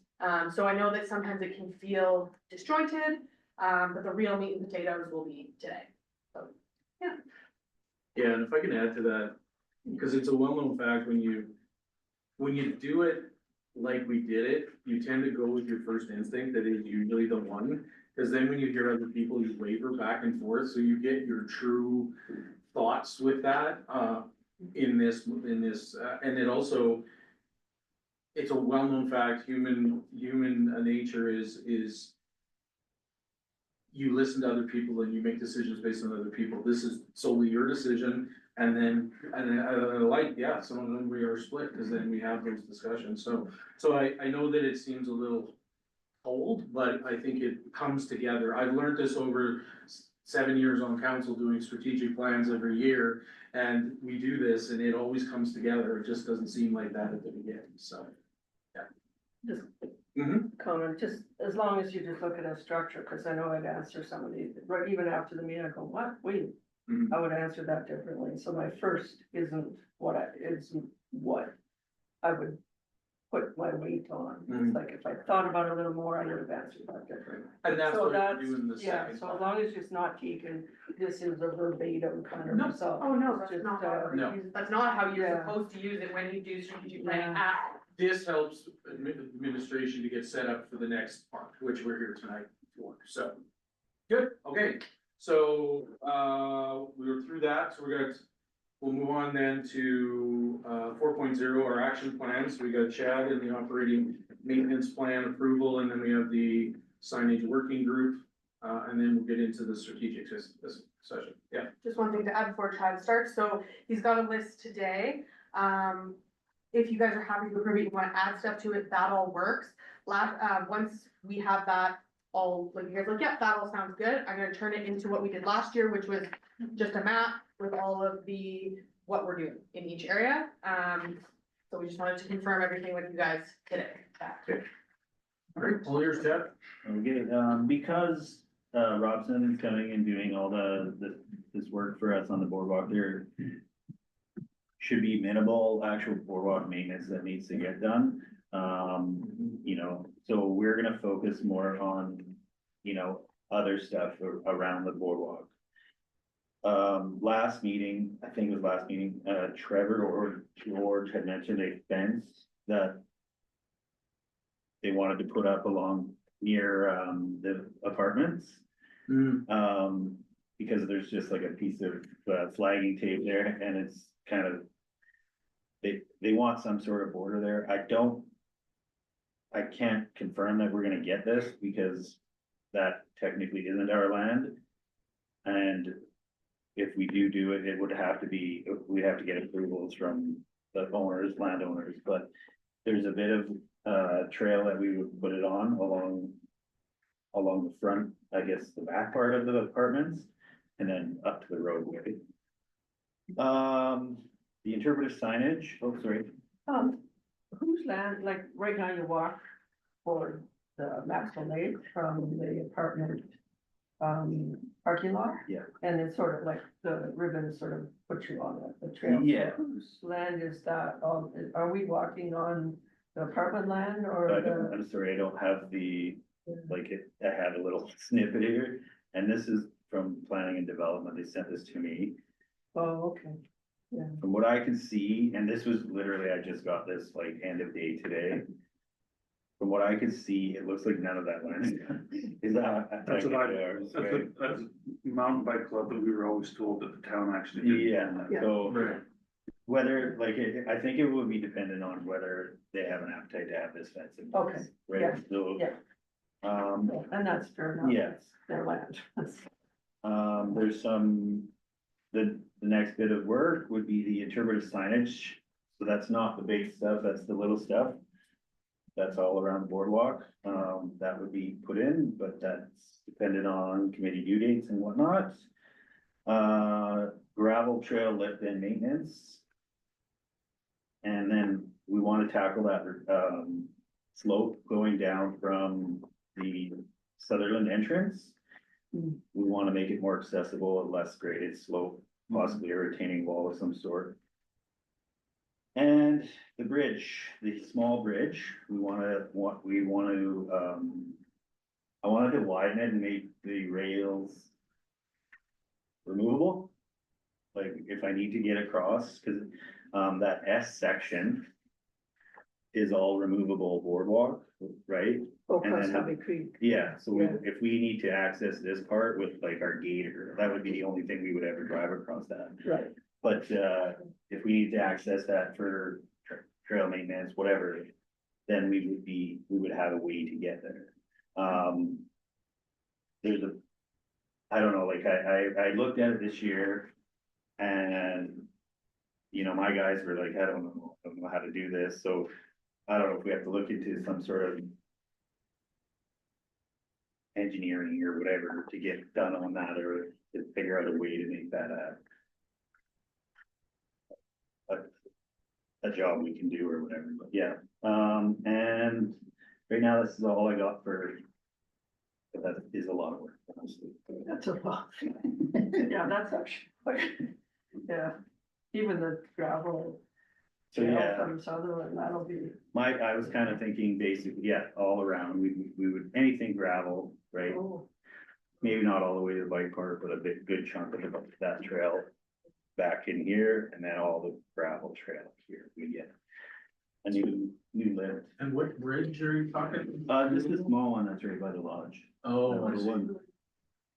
So I know that sometimes it can feel disjointed, but the real meat and potatoes will be today. So, yeah.
Yeah, and if I can add to that, because it's a well-known fact, when you do it like we did it, you tend to go with your first instinct, that is usually the one. Because then when you hear other people, you waver back and forth, so you get your true thoughts with that, in this, and it also, it's a well-known fact, human nature is you listen to other people and you make decisions based on other people. This is solely your decision. And then yeah, some of them we are split, because then we have those discussions. So I know that it seems a little cold, but I think it comes together. I've learned this over 7 years on council, doing strategic plans every year. And we do this and it always comes together. It just doesn't seem like that at the beginning, so.
Just
Mhm.
comment, just as long as you just look at a structure, because I know I'd answer some of these, right, even after the meeting, I go, what, wait,
Mhm.
I would answer that differently, so my first isn't what I would put my weight on.
Mhm.
It's like, if I thought about it a little more, I would have answered that differently.
And that's
So
what we're
that's,
doing the
yeah,
second
so as
part.
long as it's not taken, this is a verbatim kind of
No.
result.
Oh, no,
It's
that's
just,
not how,
No.
that's not how you're
Yeah.
supposed to use it when you do strategic planning
Yeah.
at.
This helps administration to get set up for the next part, which we're here tonight for, so. Good, okay, so, we were through that, so we'll move on then to, 4.0, our action plans. We got Chad in the operating maintenance plan approval, and then we have the signage working group. And then we'll get into the strategic session, yeah.
Just one thing to add before Chad starts, so he's got a list today. If you guys are happy to approve it, you wanna add stuff to it, that all works. Once we have that all, like, you guys are like, yep, that all sounds good, I'm gonna turn it into what we did last year, which was just a map with all of what we're doing in each area. So we just wanted to confirm everything with you guys today.
All right, all yours, Chad.
Okay, because Robson is coming and doing all this work for us on the boardwalk, there should be minimal actual boardwalk maintenance that needs to get done. You know, so we're gonna focus more on, you know, other stuff around the boardwalk. Last meeting, I think it was last meeting, Trevor or George had mentioned a fence that they wanted to put up along near the apartments. Because there's just like a piece of flagging tape there, and it's kind of, they want some sort of border there. I can't confirm that we're gonna get this, because that technically isn't our land. And if we do it, it would have to be, we'd have to get approvals from the landowners, but there's a bit of trail that we would put it on along the front, I guess, the back part of the apartments, and then up to the roadway. The interpretive signage, oh, sorry.
Whose land, like, right now you walk for the Maxwell Lake from the apartment parking lot.
Yeah.
And it's sort of like the ribbon sort of puts you on the trail.
Yeah.
Whose land is that? Are we walking on the apartment land or
I'm sorry, I don't have I had a little snippet here, and this is from planning and development, they sent this to me.
Oh, okay,
From what I can see, and this was literally, I just got this like end of day today. From what I could see, it looks like none of that land is that.
That's what that's mountain bike club that we were always told that the town actually did.
Yeah, so
Right.
whether, I think it would be dependent on whether they have an appetite to have this fence in place.
Okay,
Right,
yeah,
so.
yeah. And that's fair enough.
Yeah.
It's their land.
There's the next bit of work would be the interpretive signage. So that's not the big stuff, that's the little stuff. That's all around the boardwalk, that would be put in, but that's dependent on committee due dates and whatnot. Gravel trail lift and maintenance. And then we wanna tackle that, slope going down from the Sutherland entrance.
Mm.
We wanna make it more accessible, a less graded slope, possibly a retaining wall of some sort. And the bridge, the small bridge, I wanted to widen it and make the rails removable. Like if I need to get across, cause, that S section is all removable boardwalk, right?
Across
then-
Hobby Creek.
Yeah, so
Yeah.
if we need to access this part with like our gator, that would be the only thing we would ever drive across that.
Right,
But, if we need to access that for trail maintenance, whatever, then we would have a way to get there. I don't know, like, I looked at it this year and, you know, my guys were like, I don't know how to do this, so I don't know if we have to look into some sort of engineering or whatever to get done on that, or to figure out a way to make that a job we can do or whatever, but yeah. And right now, this is all I got but that is a lot of work, honestly.
that's a lot. Yeah, that's actually, yeah, even the gravel.
So
trail
yeah,
From Sutherland, that'll be,
I was kind of thinking basically, yeah, all around, we would, anything gravel, right?
oh,
Maybe not all the way to the bike park, but a good chunk of that trail back in here, and then all the gravel trail here, we get a new lift.
And what bridge are you talking?
This is the small one that's right by the lodge.
Oh,
The
I see.
one-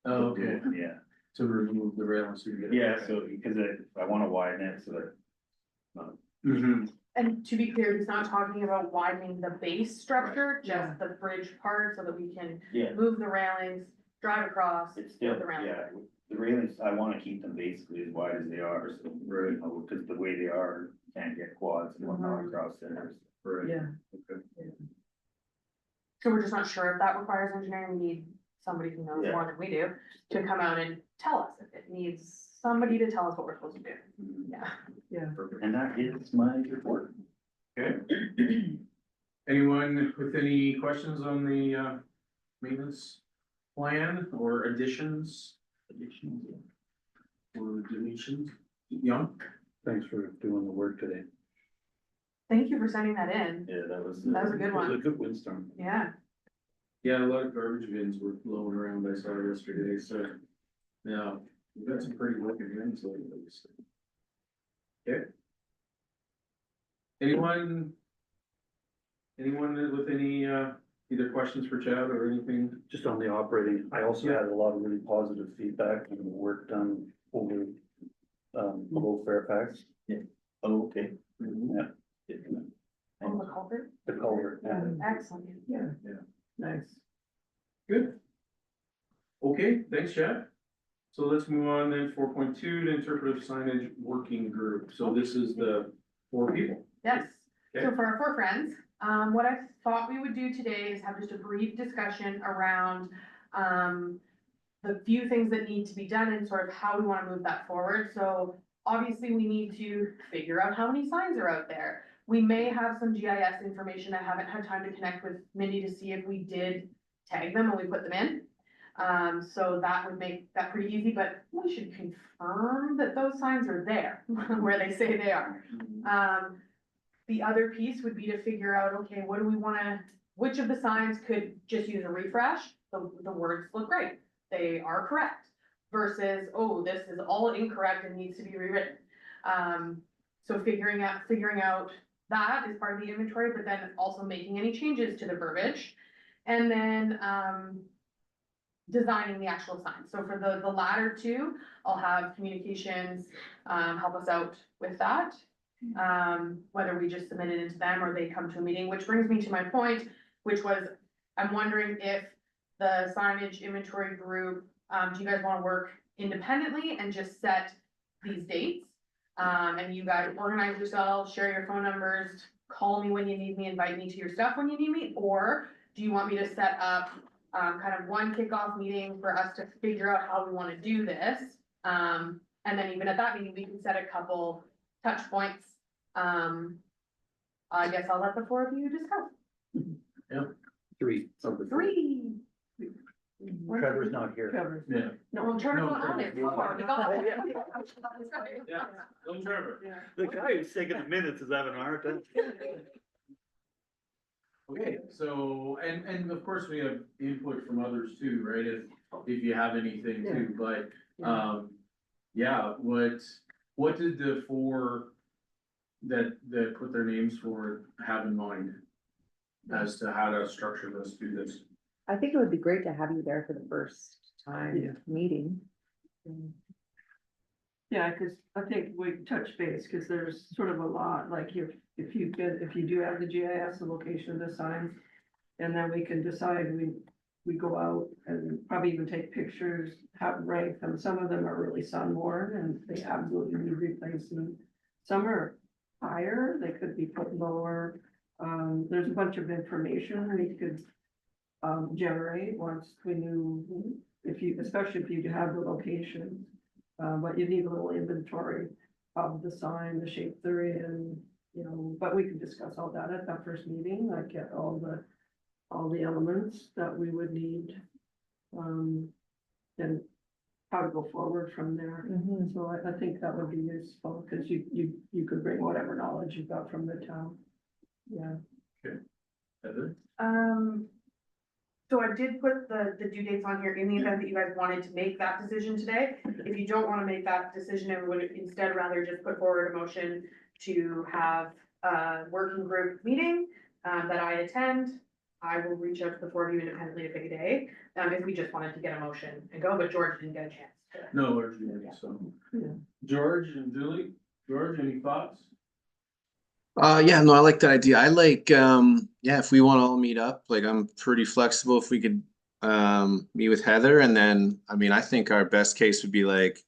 Oh, okay,
Yeah,
to remove the rail so you get.
yeah, so, because I wanna widen it so that.
Mm-hmm,
And to be clear, he's not talking about widening the base structure, just the bridge part, so that we can
Yeah,
move the railings, drive across.
it's still,
the railings.
yeah, the railings, I wanna keep them basically as wide as they are, so, you know, because the way they are, can't get quads and whatnot across there.
right.
yeah.
Okay.
So we're just not sure if that requires engineering, we need somebody who knows
Yeah.
more than we do to come out and tell us if it needs somebody to tell us what we're supposed to do. Yeah.
Perfect.
And that is my report.
Okay. Anyone with any questions on the maintenance plan or additions? Or deletions? Young?
Thanks for doing the work today.
Thank you for sending that in.
Yeah, that was.
That was a good
It was a
one.
good windstorm.
Yeah.
Yeah, a lot of garbage bins were blowing around, I saw yesterday, so. Yeah, we've got some pretty looking bins lately. So. Okay. Anyone with any, either questions for Chad or anything?
Just on the operating, I also
Yeah.
had a lot of really positive feedback on the work done over, below Fairfax,
Oh, okay.
On the culvert.
the culvert.
Excellent.
Yeah.
Yeah.
Nice.
Good. Okay, thanks, Chad. So let's move on then, 4.2, the interpretive signage working group. So this is the 4 people.
Yes, so
Okay.
for our 4 friends, what I thought we would do today is have just a brief discussion around, the few things that need to be done and sort of how we wanna move that forward. So obviously, we need to figure out how many signs are out there. We may have some GIS information. I haven't had time to connect with Mindy to see if we did tag them and we put them in. So that would make that pretty easy, but we should confirm that those signs are there, where they say they are. The other piece would be to figure out, okay, what do we wanna, which of the signs could just use a refresh? The words look great, they are correct. Versus, oh, this is all incorrect and needs to be rewritten. So figuring out that is part of the inventory, but then also making any changes to the verbiage. And then, designing the actual sign. So for the latter two, I'll have communications, help us out with that. Whether we just submit it into them or they come to a meeting, which brings me to my point, which was, I'm wondering if the signage inventory group, do you guys wanna work independently and just set these dates? And you guys organize yourselves, share your phone numbers, call me when you need me, invite me to your stuff when you need me, or do you want me to set up kind of one kickoff meeting for us to figure out how we wanna do this? And then even at that meeting, we can set a couple touch points. I guess I'll let the four of you discuss.
Three.
Three.
Trevor's not here.
Covers.
Yeah.
No, Trevor's not on it. Four. We got it.
Yeah, little Trevor.
The guy who's taking the minutes is having a hard time.
Okay, so, and of course, we have input from others too, right, if you have anything too, but, yeah, what did the four that put their names forward have in mind? As to how to structure this, do this?
I think it would be great to have you there for the first time meeting.
Yeah, cause I think we touch base, cause there's sort of a lot, like if you do have the GIS, the location of the signs. And then we can decide, we go out and probably even take pictures, have rank them, some of them are really sun-worn and they absolutely need replacement. Some are higher, they could be put lower, there's a bunch of information we could. Generate once we knew, especially if you have the location. But you need a little inventory of the sign, the shape they're in, but we could discuss all that at that first meeting, like get all the elements that we would need. And how to go forward from there. So I think that would be useful, because you could bring whatever knowledge you got from the town. Yeah.
Heather?
So I did put the due dates on here in the event that you guys wanted to make that decision today. If you don't wanna make that decision and would instead rather just put forward a motion to have a working group meeting, that I attend, I will reach out to the four of you independently to pick a day, if we just wanted to get a motion and go, but George didn't get a chance to.
No, or so.
Yeah.
George and Julie, George, any thoughts?
Yeah, no, I like that idea. I like, yeah, if we want to all meet up, like I'm pretty flexible if we could meet with Heather, and then, I mean, I think our best case would be like,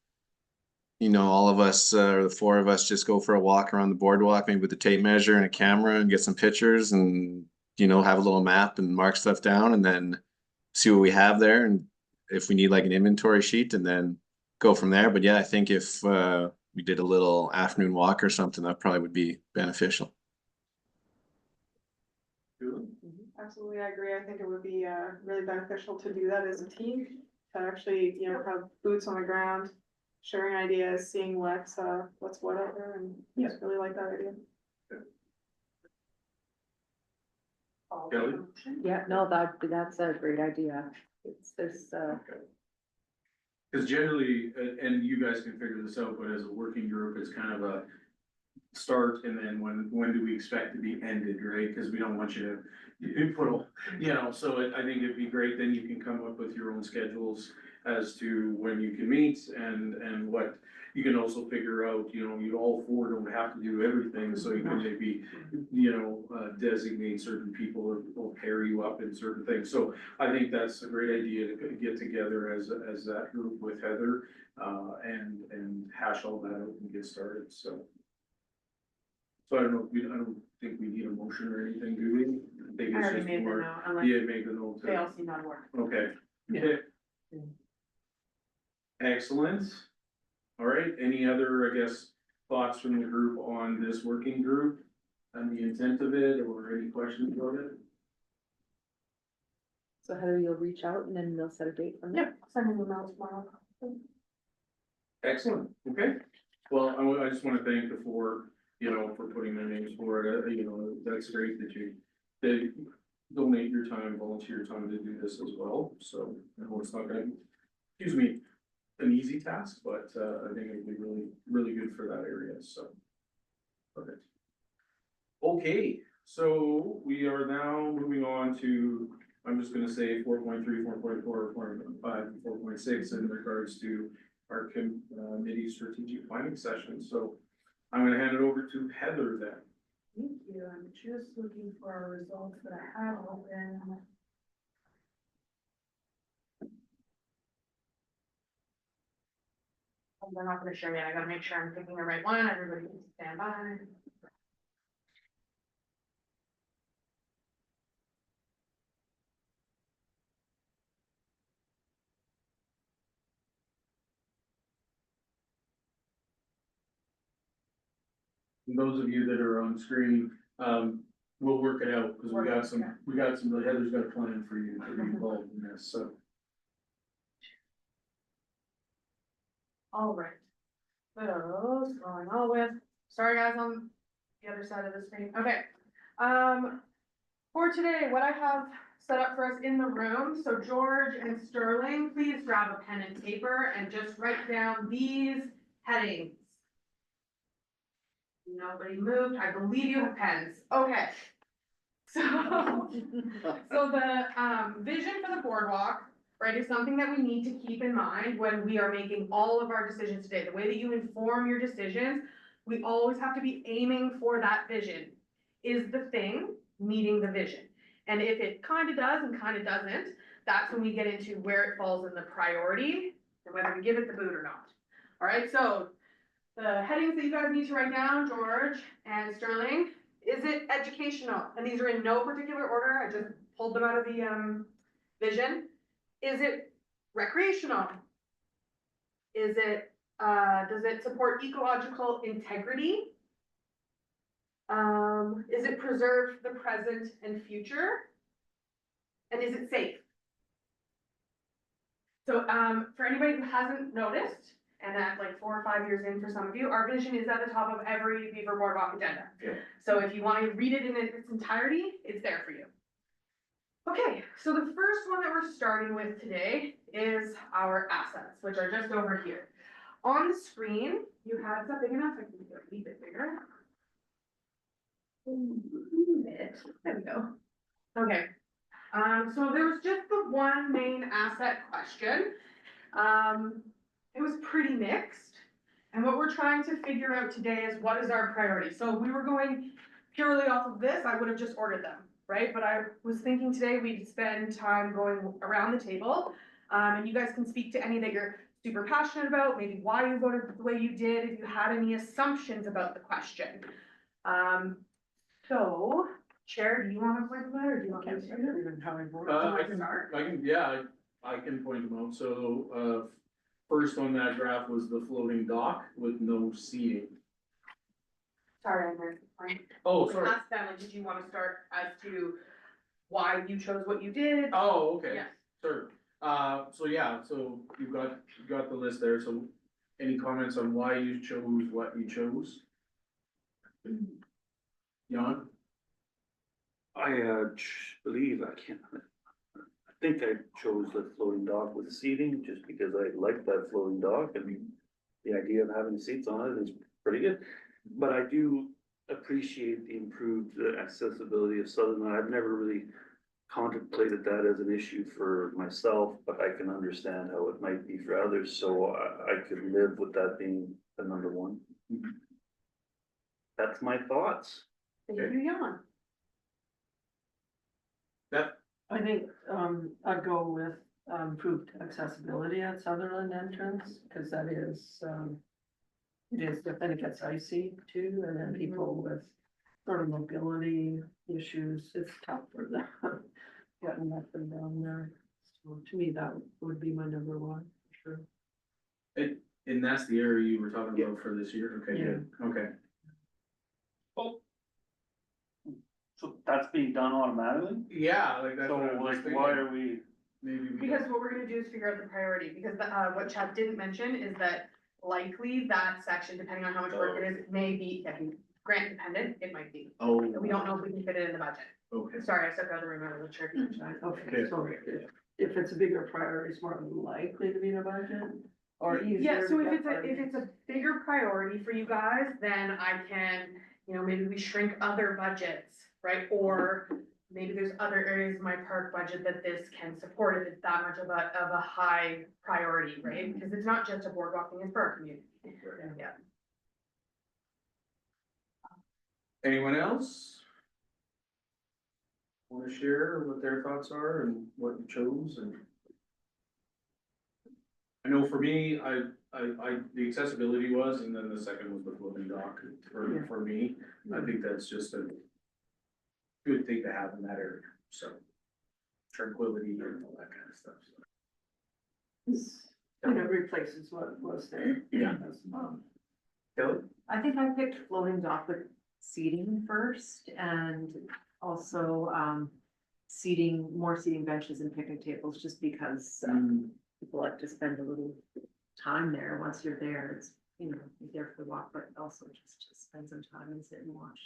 all of us, or the four of us just go for a walk around the boardwalk, maybe with a tape measure and a camera and get some pictures and, have a little map and mark stuff down and then see what we have there. And if we need like an inventory sheet and then go from there. But yeah, I think if, we did a little afternoon walk or something, that probably would be beneficial.
Julie?
Absolutely, I agree. I think it would be really beneficial to do that as a team, to actually, have boots on the ground, sharing ideas, seeing what's what out there, and just really like that idea.
Kelly?
Yeah, no, that's a great idea. There's
Cause generally, and you guys can figure this out, but as a working group, it's kind of a start and then when do we expect to be ended, right? Cause we don't want you to put, so I think it'd be great, then you can come up with your own schedules as to when you can meet and what, you can also figure out, you all four don't have to do everything, so you can maybe, designate certain people or pair you up in certain things. So I think that's a great idea to get together as that group with Heather, and hash all that out and get started, so. So I don't know, I don't think we need a motion or anything, do we? I think
I
it's
already
just
made the
more,
note, unless
yeah, make the note.
they all seem out of order.
Okay.
Yeah.
Okay. Excellent. All right, any other, I guess, thoughts from the group on this working group and the intent of it, or any questions about it?
So Heather, you'll reach out and then they'll set a date from there?
Yep, send an email tomorrow.
Excellent, okay. Well, I just wanna thank the four, for putting their names forward, that's great that they donate your time, volunteer time to do this as well, so I know it's not gonna, excuse me, an easy task, but, I think it'll be really, really good for that area, so. Perfect. Okay, so we are now moving on to, I'm just gonna say 4.3, 4.4, 4.5, 4.6 in regards to our committee strategic planning session, so I'm gonna hand it over to Heather then.
Thank you, I'm just looking for our results that I have open. They're not gonna share yet, I gotta make sure I'm picking the right one, everybody can stand by.
And those of you that are on screen, we'll work it out, because Heather's got a plan for you to be involved in this, so.
All right. So, scrolling all with, sorry guys, on the other side of the screen, okay. For today, what I have set up for us in the room, so George and Sterling, please grab a pen and paper and just write down these headings. Nobody moved, I believe you have pens, okay. So, the, vision for the boardwalk, right, is something that we need to keep in mind when we are making all of our decisions today. The way that you inform your decisions, we always have to be aiming for that vision. Is the thing meeting the vision? And if it kind of does and kind of doesn't, that's when we get into where it falls in the priority and whether we give it the boot or not. All right, so the headings that you guys need to write down, George and Sterling, is it educational? And these are in no particular order, I just pulled them out of the vision. Is it recreational? Is it, does it support ecological integrity? Is it preserved for the present and future? And is it safe? So, for anybody who hasn't noticed, and at like 4 or 5 years in for some of you, our vision is at the top of every Beaver Boardwalk agenda.
Yeah.
So if you want to read it in its entirety, it's there for you. Okay, so the first one that we're starting with today is our assets, which are just over here. On the screen, you have, is that big enough? I can make it a wee bit bigger. There we go. Okay, so there was just the one main asset question. It was pretty mixed. And what we're trying to figure out today is what is our priority? So if we were going purely off of this, I would have just ordered them, right? But I was thinking today we'd spend time going around the table. And you guys can speak to any that you're super passionate about, maybe why you voted the way you did, if you had any assumptions about the question. So, Chair, do you want to point them out, or do you want me to?
I can point them out, so, first on that graph was the floating dock with no seating.
Sorry, I heard.
Oh, sorry.
Ask them, like, did you want to start as to why you chose what you did?
Oh, okay,
Yes.
sure. So you got the list there, so any comments on why you chose what you chose? Jan?
I believe, I think I chose the floating dock with seating, just because I like that floating dock, and the idea of having seats on it is pretty good. But I do appreciate the improved accessibility of Sutherland. I've never really contemplated that as an issue for myself, but I can understand how it might be for others, so I could live with that being the number one. That's my thoughts.
Thank you, Jan.
I think, I'd go with, improved accessibility at Sutherland entrance, because that is, it is, I think it's icy too, and then people with sort of mobility issues, it's tough for them getting up and down there. So to me, that would be my number one, for sure.
And that's the area you were talking about for this year, okay,
Yeah.
good, okay.
So that's being done automatically?
Yeah, like that's
So
what I was
like,
thinking.
why are we?
Maybe we.
Because what we're gonna do is figure out the priority, because what Chad didn't mention is that likely that section, depending on how much work it is, may be, grant dependent, it might be.
Oh,
We don't know if we can fit it in the budget.
okay.
Sorry, I stepped out of the room, I wasn't sure if you mentioned that.
Okay, so if it's a bigger priority, it's more likely to be in a budget or easier.
Yeah, so
to
if
get
it's a, if it's a bigger priority for you guys, then I can, you know, maybe we shrink other budgets, right? Or maybe there's other areas of my park budget that this can support if it's that much of a high priority, right? Because it's not just a boardwalk thing, it's for our community. Yeah.
Anyone else? Want to share what their thoughts are and what you chose and? I know for me, the accessibility was, and then the second was the floating dock for me. I think that's just a good thing to have in that area, so. Tranquility and all that kind of stuff, so.
And it replaces what was there.
Yeah. Kelly?
I think I picked floating dock with seating first and also, more seating benches and picnic tables, just because, people like to spend a little time there. Once you're there, it's, you know, you're there for the walk, but also just to spend some time and sit and watch.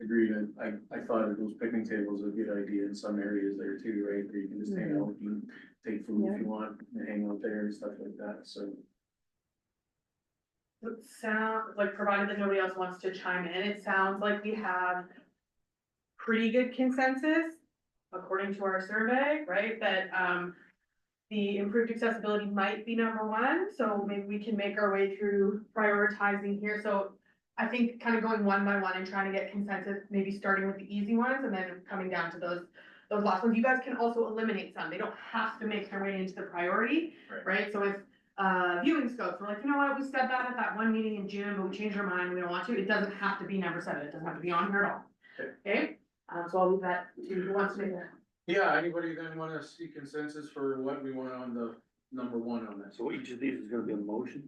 Agreed, I thought of those picnic tables a good idea in some areas there too, right, where you can just hang out and take food if you want, and hang out there and stuff like that, so.
It sound, like, provided that nobody else wants to chime in, it sounds like we have pretty good consensus, according to our survey, right, that, the improved accessibility might be number one, so maybe we can make our way through prioritizing here, so I think kind of going one by one and trying to get consensus, maybe starting with the easy ones and then coming down to those last ones. You guys can also eliminate some, they don't have to make their way into the priority, right? So if viewing scopes, we're like, you know what, we said that at that one meeting in June, but we changed our mind, we don't want to, it doesn't have to be number 7, it doesn't have to be on here at all. Okay, so I'll leave that to who wants to make that.
Yeah, anybody then wanna see consensus for what we want on the number 1 on this?
So each of these is gonna be a motion?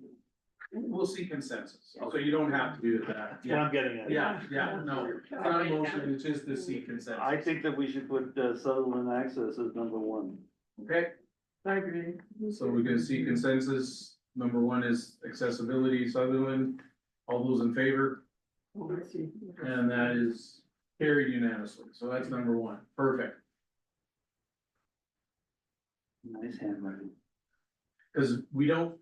We'll see consensus, so you don't have to do that.
That's what I'm getting at.
Yeah, no, it's not a motion, it's just to see consensus.
I think that we should put Sutherland Access as number 1.
Okay,
I agree.
so we're gonna see consensus, number 1 is accessibility, Sutherland, all those in favor?
Oh, I see.
And that is carried unanimously, so that's number 1, perfect.
Nice handwriting.
Cause we don't,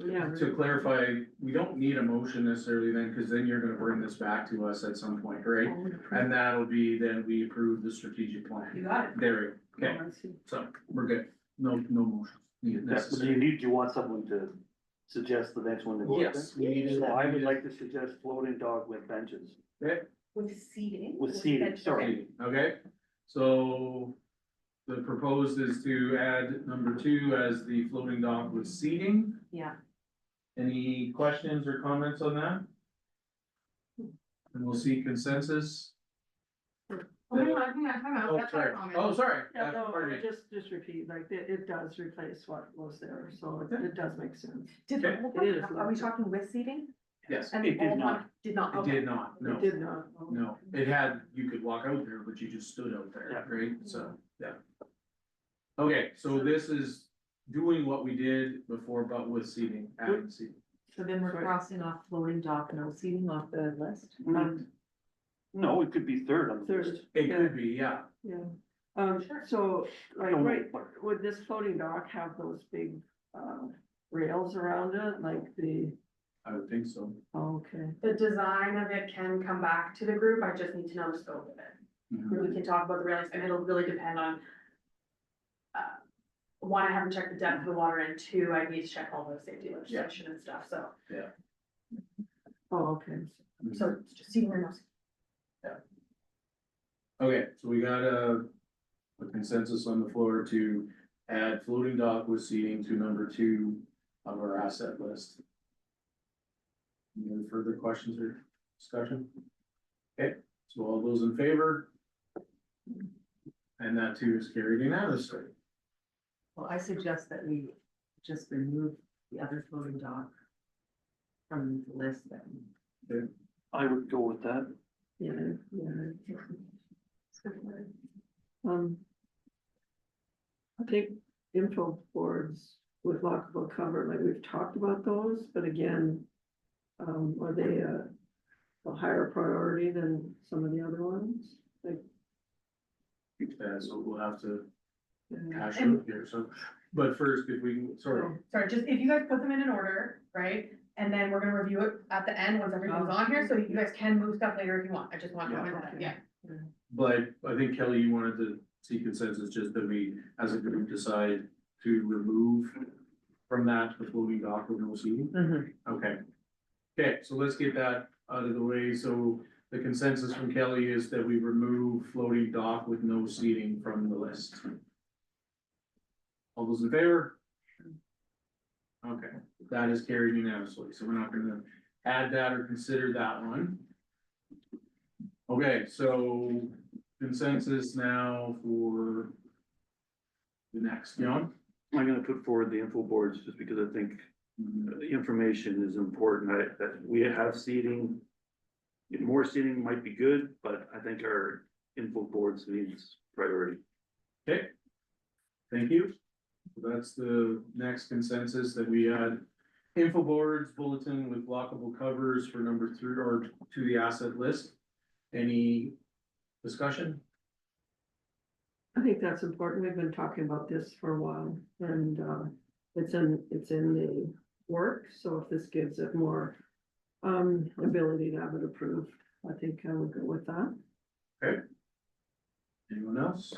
Yeah.
to clarify, we don't need a motion necessarily then, cause then you're gonna bring this back to us at some point, right? And that'll be, then we approve the strategic
You
plan.
got it.
There, we go. okay,
Oh, I see.
so we're good, no motion needed
Yeah, but
necessary.
you want someone to suggest the next one to go?
Yes, we needed.
So I would like to suggest floating dog with benches,
Okay,
With seating.
with seating, sorry.
okay, so the proposed is to add number 2 as the floating dock with seating.
Yeah.
Any questions or comments on that? And we'll see consensus.
Oh, hang on,
Oh,
that's
sorry,
our comment.
oh, sorry.
Yeah, no,
Pardon me.
just repeat, like, it does replace what was there, so it does make sense.
Did the
Okay.
whole
It is
one- are we talking with seating?
Yes,
And
It
the
did
old one
not.
did not,
it
okay.
did not, no,
It did not.
no, it had, you could walk out there, but you just stood out there,
Yeah.
right, so, yeah. Okay, so this is doing what we did before, but with seating, adding seating.
So then we're
Right.
crossing off floating dock, no seating off the list.
No, it could be third on the
Third.
list.
It could be, yeah,
Yeah,
Sure.
so, like,
Don't
right,
know.
would this floating dock have those big, rails around it, like the,
I would think so.
okay.
The design of it can come back to the group, I just need to know the scope of it.
Mhm.
We can talk about the railings, and it'll really depend on. One, I haven't checked the depth of the water, and 2, I need to check all the safety legislation and stuff, so,
Oh, okay.
so it's just seating or no seating.
Okay, so we got a consensus on the floor to add floating dock with seating to number 2 of our asset list. Any further questions or discussion? Okay, so all those in favor? And that too is carried unanimously.
Well, I suggest that we just remove the other floating dock from the list then.
I would go with that.
Yeah, yeah. Um. I think info boards with lockable cover, like we've talked about those, but again, are they a higher priority than some of the other ones? Like,
So we'll have to
yeah.
hash out here, so, but first, if we, sorry,
Sorry, just if you guys put them in an order, right? And then we're gonna review it at the end once everything's on here, so you guys can move stuff later if you want. I just want to
Yeah,
comment that,
okay.
yeah.
but I think Kelly, you wanted to see consensus, just that we, as a group, decide to remove from that the floating dock with no seating. Okay. Okay, so let's get that out of the way. So the consensus from Kelly is that we remove floating dock with no seating from the list. All those in favor? Okay, that is carried unanimously, so we're not gonna add that or consider that one. Okay, so consensus now for the next, John?
I'm gonna put forward the info boards just because I think the information is important. That we have seating. More seating might be good, but I think our info boards needs priority.
Okay. Thank you. So that's the next consensus, that we add info boards, bulletin with lockable covers for number 3 or to the asset list. Any discussion?
I think that's important. We've been talking about this for a while and it's in the works. So if this gives it more ability to have it approved, I think I would go with that.
Okay. Anyone else?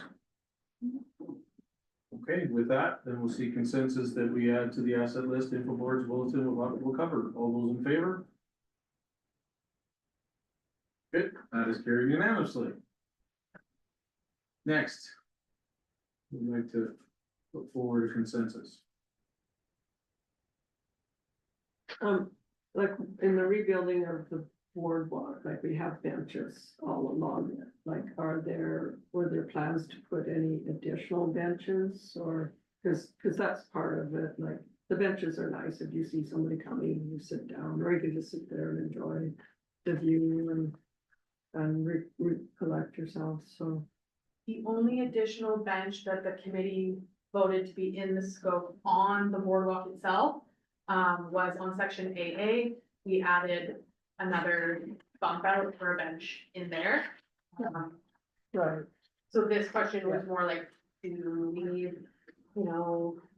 Okay, with that, then we'll see consensus that we add to the asset list info boards bulletin with lockable cover. All those in favor? Good, that is carried unanimously. Next. We'd like to put forward a consensus.
Like in the rebuilding of the boardwalk, like we have benches all along it, like were there plans to put any additional benches or? Cause that's part of it, like the benches are nice if you see somebody coming, you sit down, or you can just sit there and enjoy the view and recollect yourself, so.
The only additional bench that the committee voted to be in the scope on the boardwalk itself was on section AA. We added another bump out for a bench in there.
Right.
So this question was more like, do we need,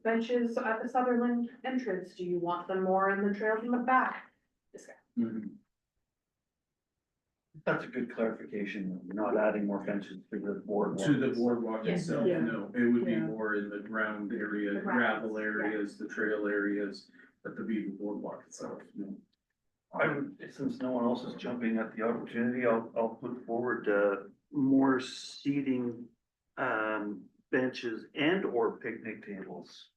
benches at the Sutherland entrance? Do you want them more in the trails in the back? This guy.
That's a good clarification. We're not adding more benches to the boardwalk.
To the boardwalk
Yes.
itself,
Yeah.
no, it would be
Yeah.
more in the ground area,
The
gravel
grounds,
areas, the trail areas, but the Beaver boardwalk itself. No.
I would, since no one else is jumping at the opportunity, I'll put forward, more seating, benches and or picnic tables.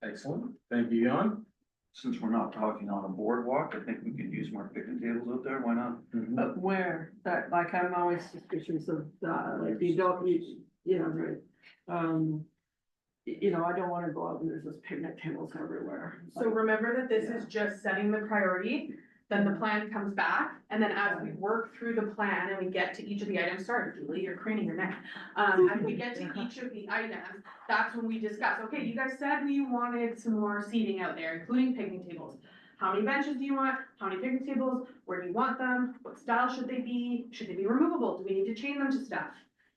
Excellent, thank you, Jan.
Since we're not talking on a boardwalk, I think we could use more picnic tables out there, why not?
But where, that, like, I'm always suspicious of that, like, you don't, right. I don't wanna go out and there's just picnic tables everywhere.
So remember that this is just setting the priority, then the plan comes back, and then as we work through the plan and we get to each of the items, sorry, Julie, you're craning your neck. As we get to each of the items, that's when we discuss, okay, you guys said we wanted some more seating out there, including picnic tables. How many benches do you want? How many picnic tables? Where do you want them? What style should they be? Should they be removable? Do we need to chain them to stuff?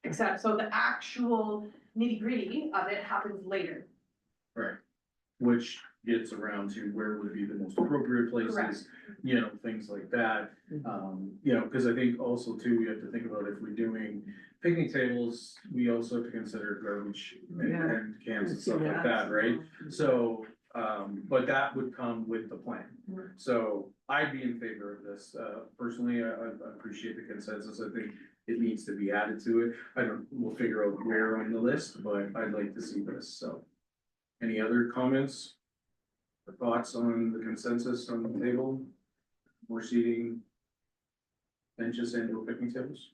Except, so the actual nitty gritty of it happens later.
Right, which gets around to where would be the most appropriate places,
Correct.
Things like that. Cause I think also too, we have to think about if we're doing picnic tables, we also have to consider garbage
Yeah.
and cans and stuff like that, right? So, but that would come with the plan. So I'd be in favor of this. Personally, I appreciate the consensus. I think it needs to be added to it. We'll figure out where on the list, but I'd like to see this, so. Any other comments? Or thoughts on the consensus on the table? More seating, benches and or picnic tables?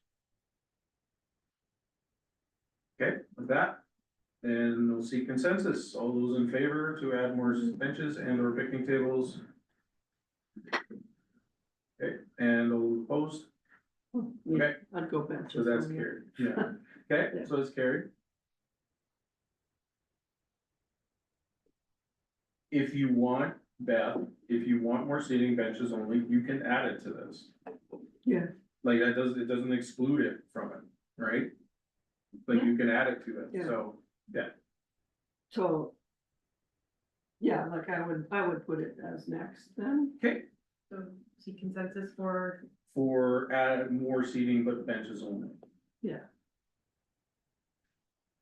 Okay, with that, then we'll see consensus. All those in favor to add more benches and or picnic tables? Okay, and all opposed?
Yeah,
Okay,
I'd go benches.
so that's
only.
carried, yeah, okay,
Yeah.
so it's carried. If you want, Beth, if you want more seating benches only, you can add it to this.
Yeah.
Like that it doesn't exclude it from it, right? Like you can add it to it,
Yeah.
so, yeah,
So. Yeah, like I would put it as next then.
okay,
So see consensus for,
for add more seating but benches only.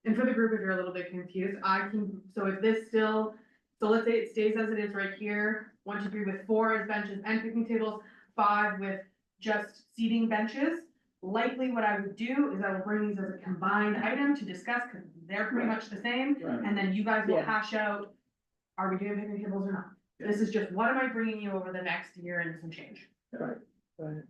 and for the group, if you're a little bit confused, I can, so if this still, so let's say it stays as it is right here, 1, 2, 3 with 4 as benches and picnic tables, 5 with just seating benches. Likely what I would do is I will bring these as a combined item to discuss, because they're pretty much the same,
Right.
and then you guys will
Yeah.
hash out, are we doing picnic tables or not? This is just, what am I bringing you over the next year and some change?
Right.
Sorry.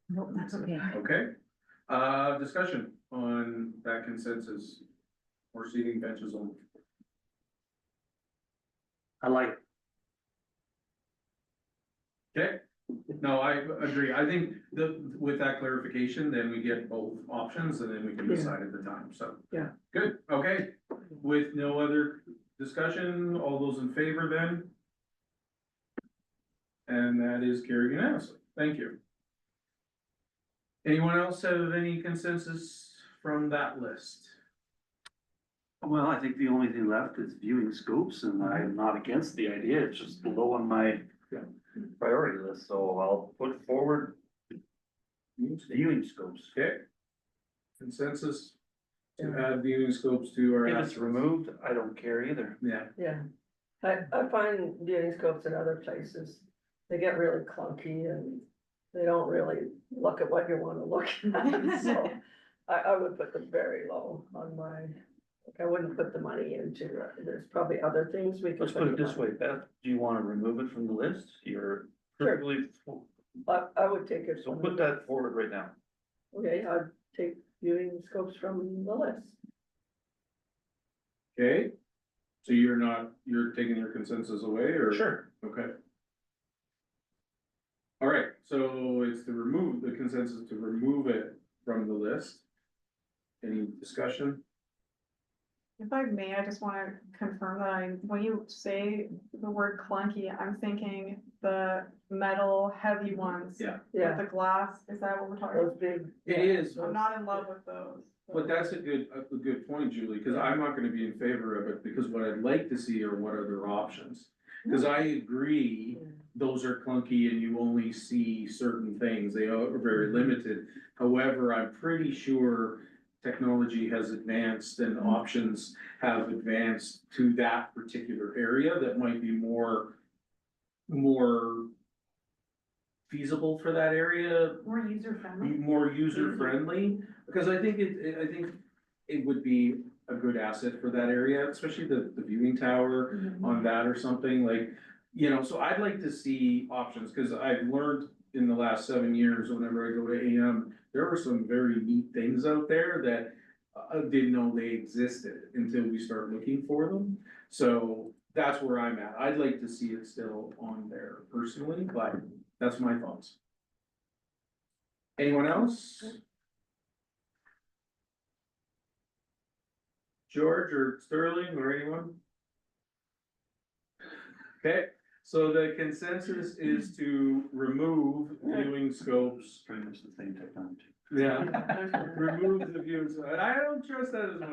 Nope, that's okay.
Okay, discussion on that consensus or seating benches only.
I like,
Okay, no, I agree, I think with that clarification, then we get both options and then we can
Yeah.
decide at the time, so.
Yeah.
Good, okay, with no other discussion, all those in favor then? And that is carried unanimously, thank you. Anyone else have any consensus from that list?
well, I think the only thing left is viewing scopes, and I'm not against the idea, it's just low on my
Yeah.
priority list, so I'll put forward viewing scopes.
Okay. Consensus to add viewing scopes to our.
If it's removed, I don't care either.
Yeah,
Yeah, I find viewing scopes in other places, they get really clunky and they don't really look at what you wanna look at, so. I would put them very low on my, like, I wouldn't put the money into, there's probably other things we could.
Let's put it this way, Beth, do you wanna remove it from the list? You're perfectly,
I would take it.
so
from
put
the-
that forward right now.
Okay, I'd take viewing scopes from the list.
okay, so you're taking your consensus away, or?
Sure.
Okay. All right, so it's to remove, the consensus to remove it from the list. Any discussion?
If I may, I just wanna confirm that when you say the word clunky, I'm thinking the metal heavy ones.
Yeah.
With
Yeah,
the glass, is that what we're talking
those
about?
big.
It
yeah,
is.
I'm not in love with those.
But that's a good point, Julie, because I'm not gonna be in favor of it, because what I'd like to see are what other options. Cause I agree,
Yeah.
those are clunky and you only see certain things, they are very limited. However, I'm pretty sure technology has advanced and options have advanced to that particular area that might be more feasible for that area,
More user friendly.
more user friendly, because I think it would be a good asset for that area, especially the viewing tower on that or something like, you know, so I'd like to see options, cause I've learned in the last 7 years, whenever I go to AM, there were some very neat things out there that I didn't know they existed until we start looking for them. So that's where I'm at. I'd like to see it still on there personally, but that's my thoughts. Anyone else? George or Sterling or anyone? Okay, so the consensus is to remove viewing scopes.
Pretty much the same technology.
Yeah, remove the viewing, I don't trust that as much.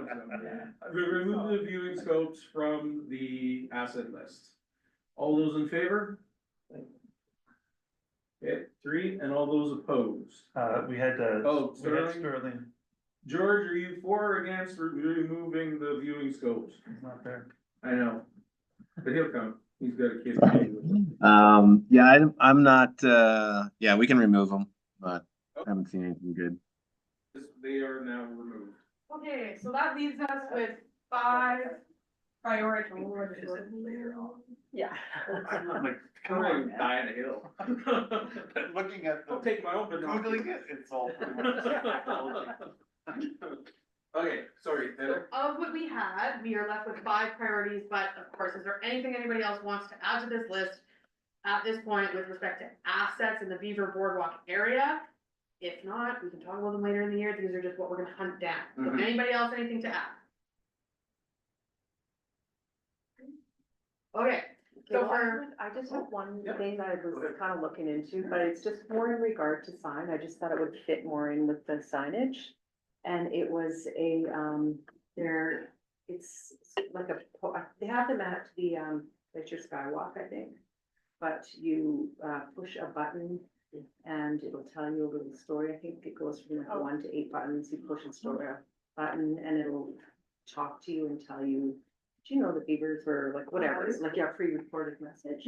Remove the viewing scopes from the asset list. All those in favor? Okay, 3, and all those opposed.
We had,
Oh,
we had
Sterling?
Sterling,
George, are you for or against removing the viewing scopes?
he's not there.
I know, but he'll come, he's got a kid.
Yeah, I'm not, yeah, we can remove them, but I haven't seen anything good.
They are now removed.
Okay, so that leaves us with 5 priorities.
Yeah.
I'm like,
Come on, die in a hill.
looking at
I'll take my own binoculars.
Googling it, it's all pretty much.
Okay, sorry, Heather.
Of what we had, we are left with 5 priorities, but of course, is there anything anybody else wants to add to this list?
at this point with respect to assets in the Beaver Boardwalk area. If not, we can talk about them later in the year. These are just what we're gonna hunt down. So
Mhm.
anybody else, anything to add? Okay, so
Well,
for,
I just have one
Yeah.
thing that I
Go
was
ahead.
kind of looking into, but it's just more in regard to sign. I just thought it would fit more in with the signage. And it was it's like they have them at the, Glacier Skywalk, I think. But you, push a button and it'll tell you a little story. I think it goes from like 1 to 8 buttons. You push a story button and it'll talk to you and tell you, do you know the beavers were like, whatever, it's like your pre-recorded message.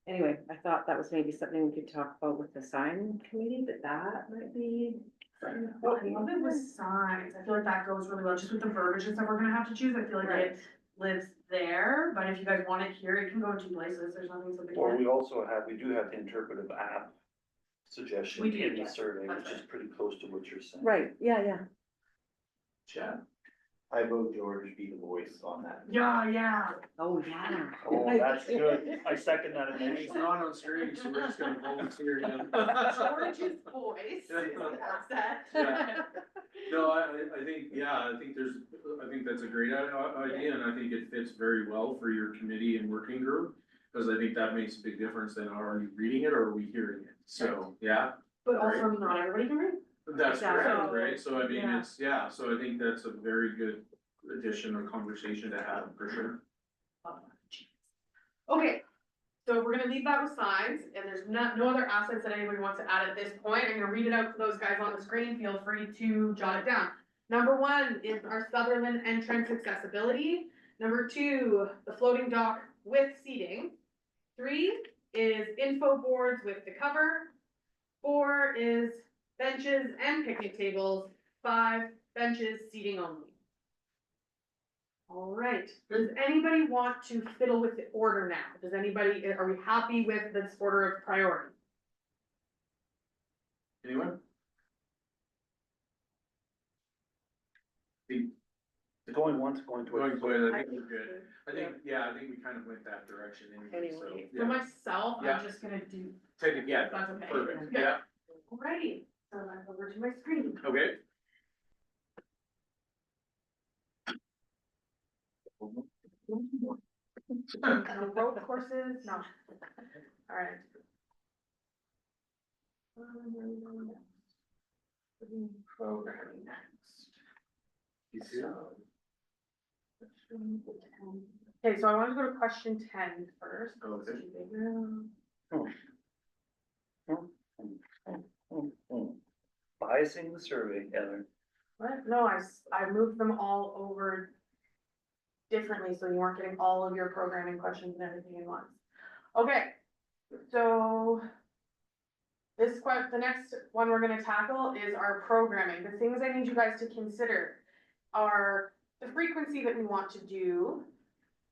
Anyway, I thought that was maybe something we could talk about with the sign committee, but that might be.
Well, I love it with signs, I feel like that goes really well, just with the verbiage and stuff we're gonna have to choose, I feel like
Right.
it lives there, but if you guys want it here, it can go in 2 places, there's nothing so big.
Or we also have, we do have the interpretive app suggestion
We do,
in the
yes,
survey,
that's
which is
right.
pretty close to what you're saying.
Right, yeah.
Chat.
I vote George be the voice on that.
Yeah.
Oh, yeah.
Oh, that's good. I second that
And he's
amendment.
not on screen, so we're just gonna volunteer him.
George's voice is the asset.
Yeah. No, I think, yeah, I think that's a great idea, and I think it fits very well for your committee and working group. Cause I think that makes a big difference, then are you reading it or are we hearing it? So, yeah,
But also, not everybody can read.
that's correct,
So,
right? So I mean,
yeah.
so I think that's a very good addition or conversation to have, for sure.
Okay, so we're gonna leave that with signs, and there's no other assets that anybody wants to add at this point. I'm gonna read it out for those guys on the screen, feel free to jot it down. Number 1 is our Sutherland entrance accessibility. Number 2, the floating dock with seating. 3 is info boards with the cover. 4 is benches and picnic tables. 5, benches, seating only. All right, does anybody want to fiddle with the order now? Are we happy with this order of priority?
Anyone?
Going once, going twice.
I think we're good. I think we kind of went that direction anyway, so.
Anyway.
For myself,
Yeah.
I'm just gonna do,
Take it, yeah,
that's okay.
perfect,
Okay.
yeah,
Alrighty, so I'm over to my screen.
okay.
No road courses, no. Alright. Programming next. Okay, so I want to go to question 10 first.
Okay.
Biasing the survey, Heather.
What? No, I moved them all over differently, so you weren't getting all of your programming questions and everything in once. Okay, so the next one we're gonna tackle is our programming. The things I need you guys to consider are the frequency that we want to do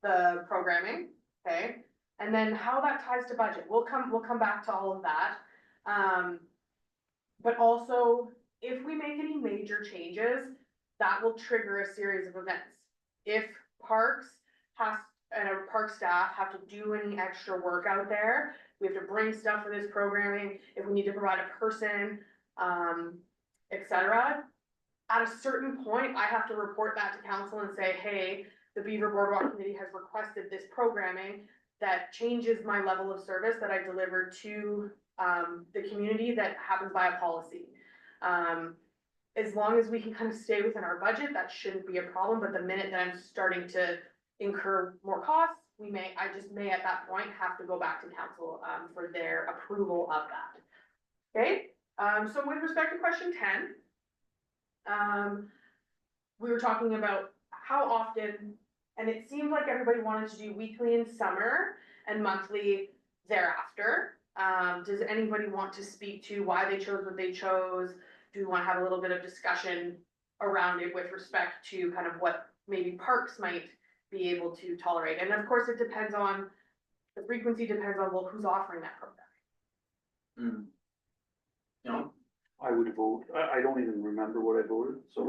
the programming, okay? And then how that ties to budget. We'll come back to all of that. But also, if we make any major changes, that will trigger a series of events. If parks and our park staff have to do any extra work out there, we have to bring stuff for this programming, if we need to provide a person, etc. At a certain point, I have to report that to council and say, hey, the Beaver Boardwalk Committee has requested this programming that changes my level of service that I deliver to the community that happens by a policy. As long as we can kind of stay within our budget, that shouldn't be a problem, but the minute that I'm starting to incur more costs, I just may at that point have to go back to council for their approval of that. Okay, so with respect to question 10, we were talking about how often, and it seemed like everybody wanted to do weekly in summer and monthly thereafter. Does anybody want to speak to why they chose what they chose? Do we want to have a little bit of discussion around it with respect to kind of what maybe parks might be able to tolerate? And of course, the frequency depends on, well, who's offering that program.
No,
I would vote, I don't even remember what I voted, so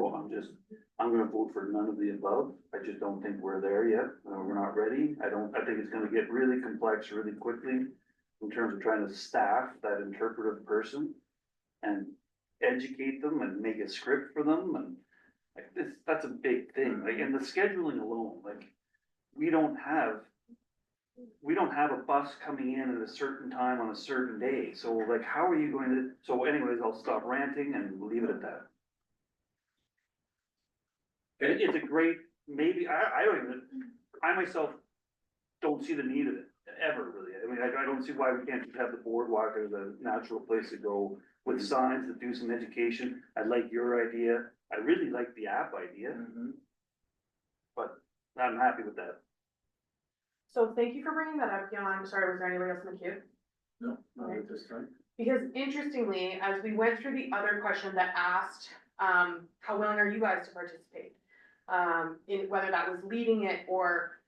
I'm gonna vote for none of the above. I just don't think we're there yet, we're not ready. I think it's gonna get really complex really quickly in terms of trying to staff that interpretive person and educate them and make a script for them, and like this, that's a big thing, like, and the scheduling alone, like, we don't have a bus coming in at a certain time on a certain day, so like, how are you going to, so anyways, I'll stop ranting and leave it at that. It's a great, maybe, I don't even, I myself don't see the need of it, ever really. I mean, I don't see why we can't just have the boardwalk as a natural place to go with signs that do some education. I like your idea, I really like the app idea, but I'm happy with that.
So thank you for bringing that up, Jan. I'm sorry, was there anybody else in the queue?
No, not at this time.
Because interestingly, as we went through the other question that asked, how willing are you guys to participate? In whether that was leading it or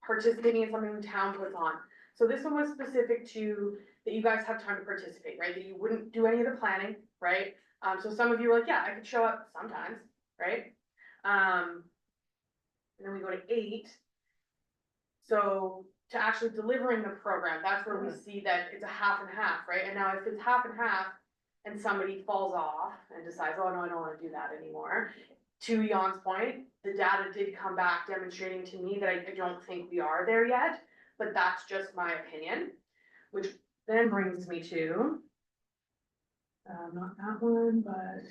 participating in something the town puts on. So this one was specific to that you guys have time to participate, right? That you wouldn't do any of the planning, right? So some of you were like, yeah, I could show up sometimes, right? And then we go to 8. So to actually delivering the program, that's where we see that it's a half and half, right? And now if it's half and half and somebody falls off and decides, oh no, I don't wanna do that anymore. To Jan's point, the data did come back demonstrating to me that I don't think we are there yet, but that's just my opinion, which then brings me to, not that one, but.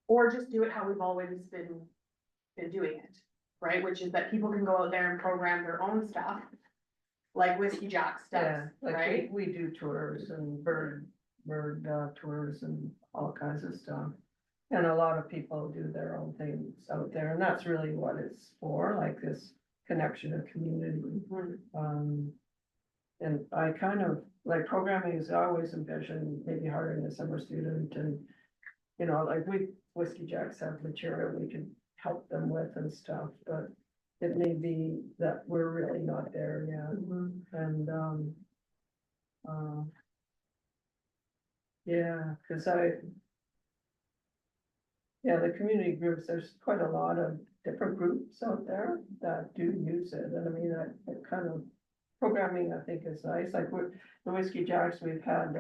Or just do it how we've always been doing it, right? Which is that people can go out there and program their own stuff, like Whiskey Jack
Yeah,
stuff,
like
right?
we do tours and bird tours and all kinds of stuff. And a lot of people do their own things out there, and that's really what it's for, like this connection of community. And I kind of, like programming is always envisioned, maybe hiring a summer student and, you know, like Whiskey Jacks have material we can help them with and stuff, but it may be that we're really not there yet. And, yeah, cause the community groups, there's quite a lot of different groups out there that do use it, and I mean, that kind of programming, I think is nice, like with the Whiskey Jacks, we've had,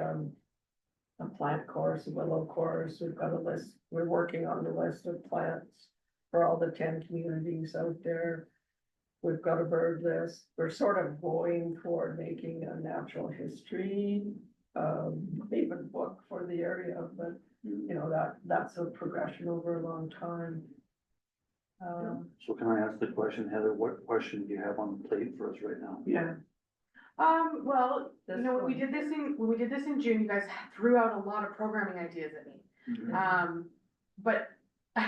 a plant course, a willow course, we've got a list, we're working on the list of plants for all the 10 communities out there. We've got a bird list, we're sort of going toward making a natural history, even book for the area, but you know, that's a progression over a long time.
So can I ask the question, Heather, what question do you have on the plate for us right now?
Yeah.
Well, you
This
know, when we
one.
did this in June, you guys threw out a lot of programming ideas at me. But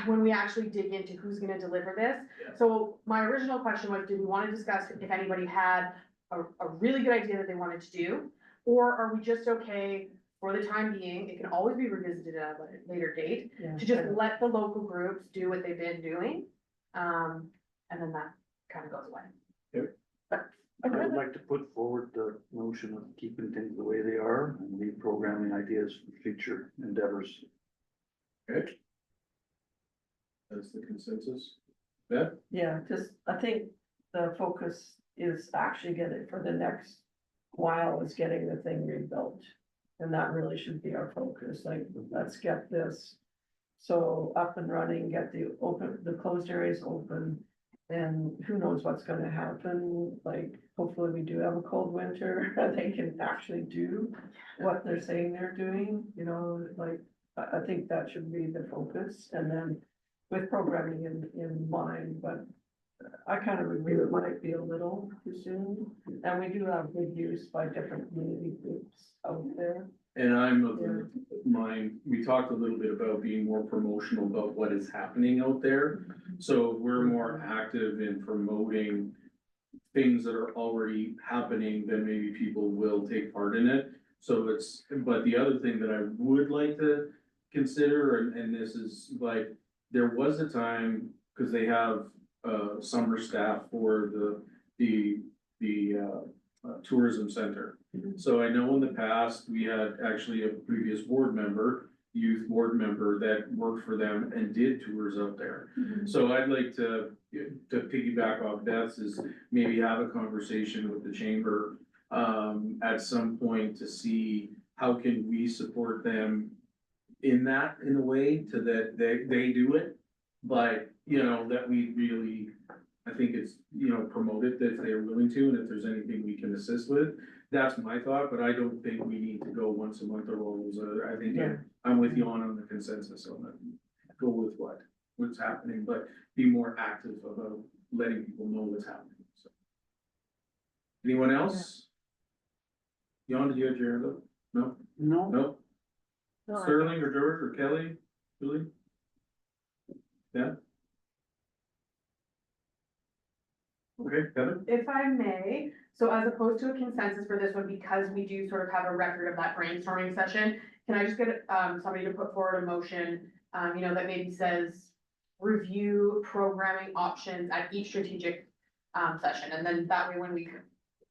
when we actually dig into who's gonna deliver this,
Yeah.
so my original question was, did we wanna discuss if anybody had a really good idea that they wanted to do? Or are we just okay for the time being, it can always be revisited at a later date,
Yeah.
to just let the local groups do what they've been doing? And then that kind of goes away.
Yep.
But
I would like to put forward the notion of keeping things the way they are and reprogramming ideas for future endeavors.
Okay. That's the consensus. Beth?
Yeah, just, I think the focus is actually getting, for the next while, is getting the thing rebuilt. And that really should be our focus, like, let's get this so up and running, get the closed areas open. And who knows what's gonna happen, like, hopefully we do have a cold winter, they can actually do what they're saying they're doing, you know, like, I think that should be the focus, and then with programming in mind, but I kind of agree it might be a little too soon, and we do have good use by different community groups out there.
And I'm of the mind, we talked a little bit about being more promotional about what is happening out there. So we're more active in promoting things that are already happening, then maybe people will take part in it. So it's, but the other thing that I would like to consider, and this is like, there was a time, because they have summer staff for the tourism center. So I know in the past, we had actually a previous board member, youth board member that worked for them and did tours out there. So I'd like to piggyback off Beth's is maybe have a conversation with the chamber at some point to see how can we support them in that, in a way, to that they do it. But, you know, that we really, I think it's, you know, promote it that they're willing to, and if there's anything we can assist with. That's my thought, but I don't think we need to go once a month or all those other, I think I'm with you on the consensus on that. Go with what's happening, but be more active about letting people know what's happening, so. Anyone else? Jan, did you have your hand up? No?
No,
No?
No, I-
Sterling or George or Kelly? Julie? Yeah? Okay, Kevin?
If I may, so as opposed to a consensus for this one, because we do sort of have a record of that brainstorming session, can I just get, somebody to put forward a motion, you know, that maybe says review programming options at each strategic, session, and then that way when we,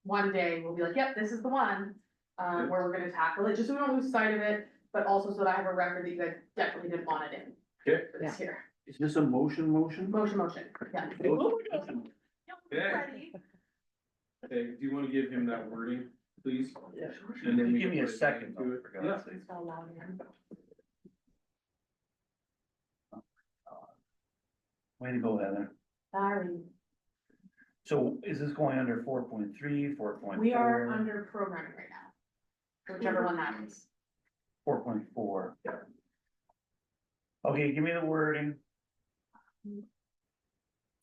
one day, we'll be like, yep, this is the one, where we're gonna tackle it, just so we don't lose sight of it, but also so that I have a record that you guys definitely didn't want it in.
Okay.
For this here,
is this a motion?
motion, yeah.
Okay.
Ready?
Okay, do you wanna give him that wording, please?
Yeah.
And then we
Give
can
me a
put it
second,
into
though,
it.
for God's sake.
So long, man.
Way to go, Heather.
Sorry,
So is this going under 4.3, 4.4?
we are under programming right now, whichever one that is.
4.4. Okay, give me the wording.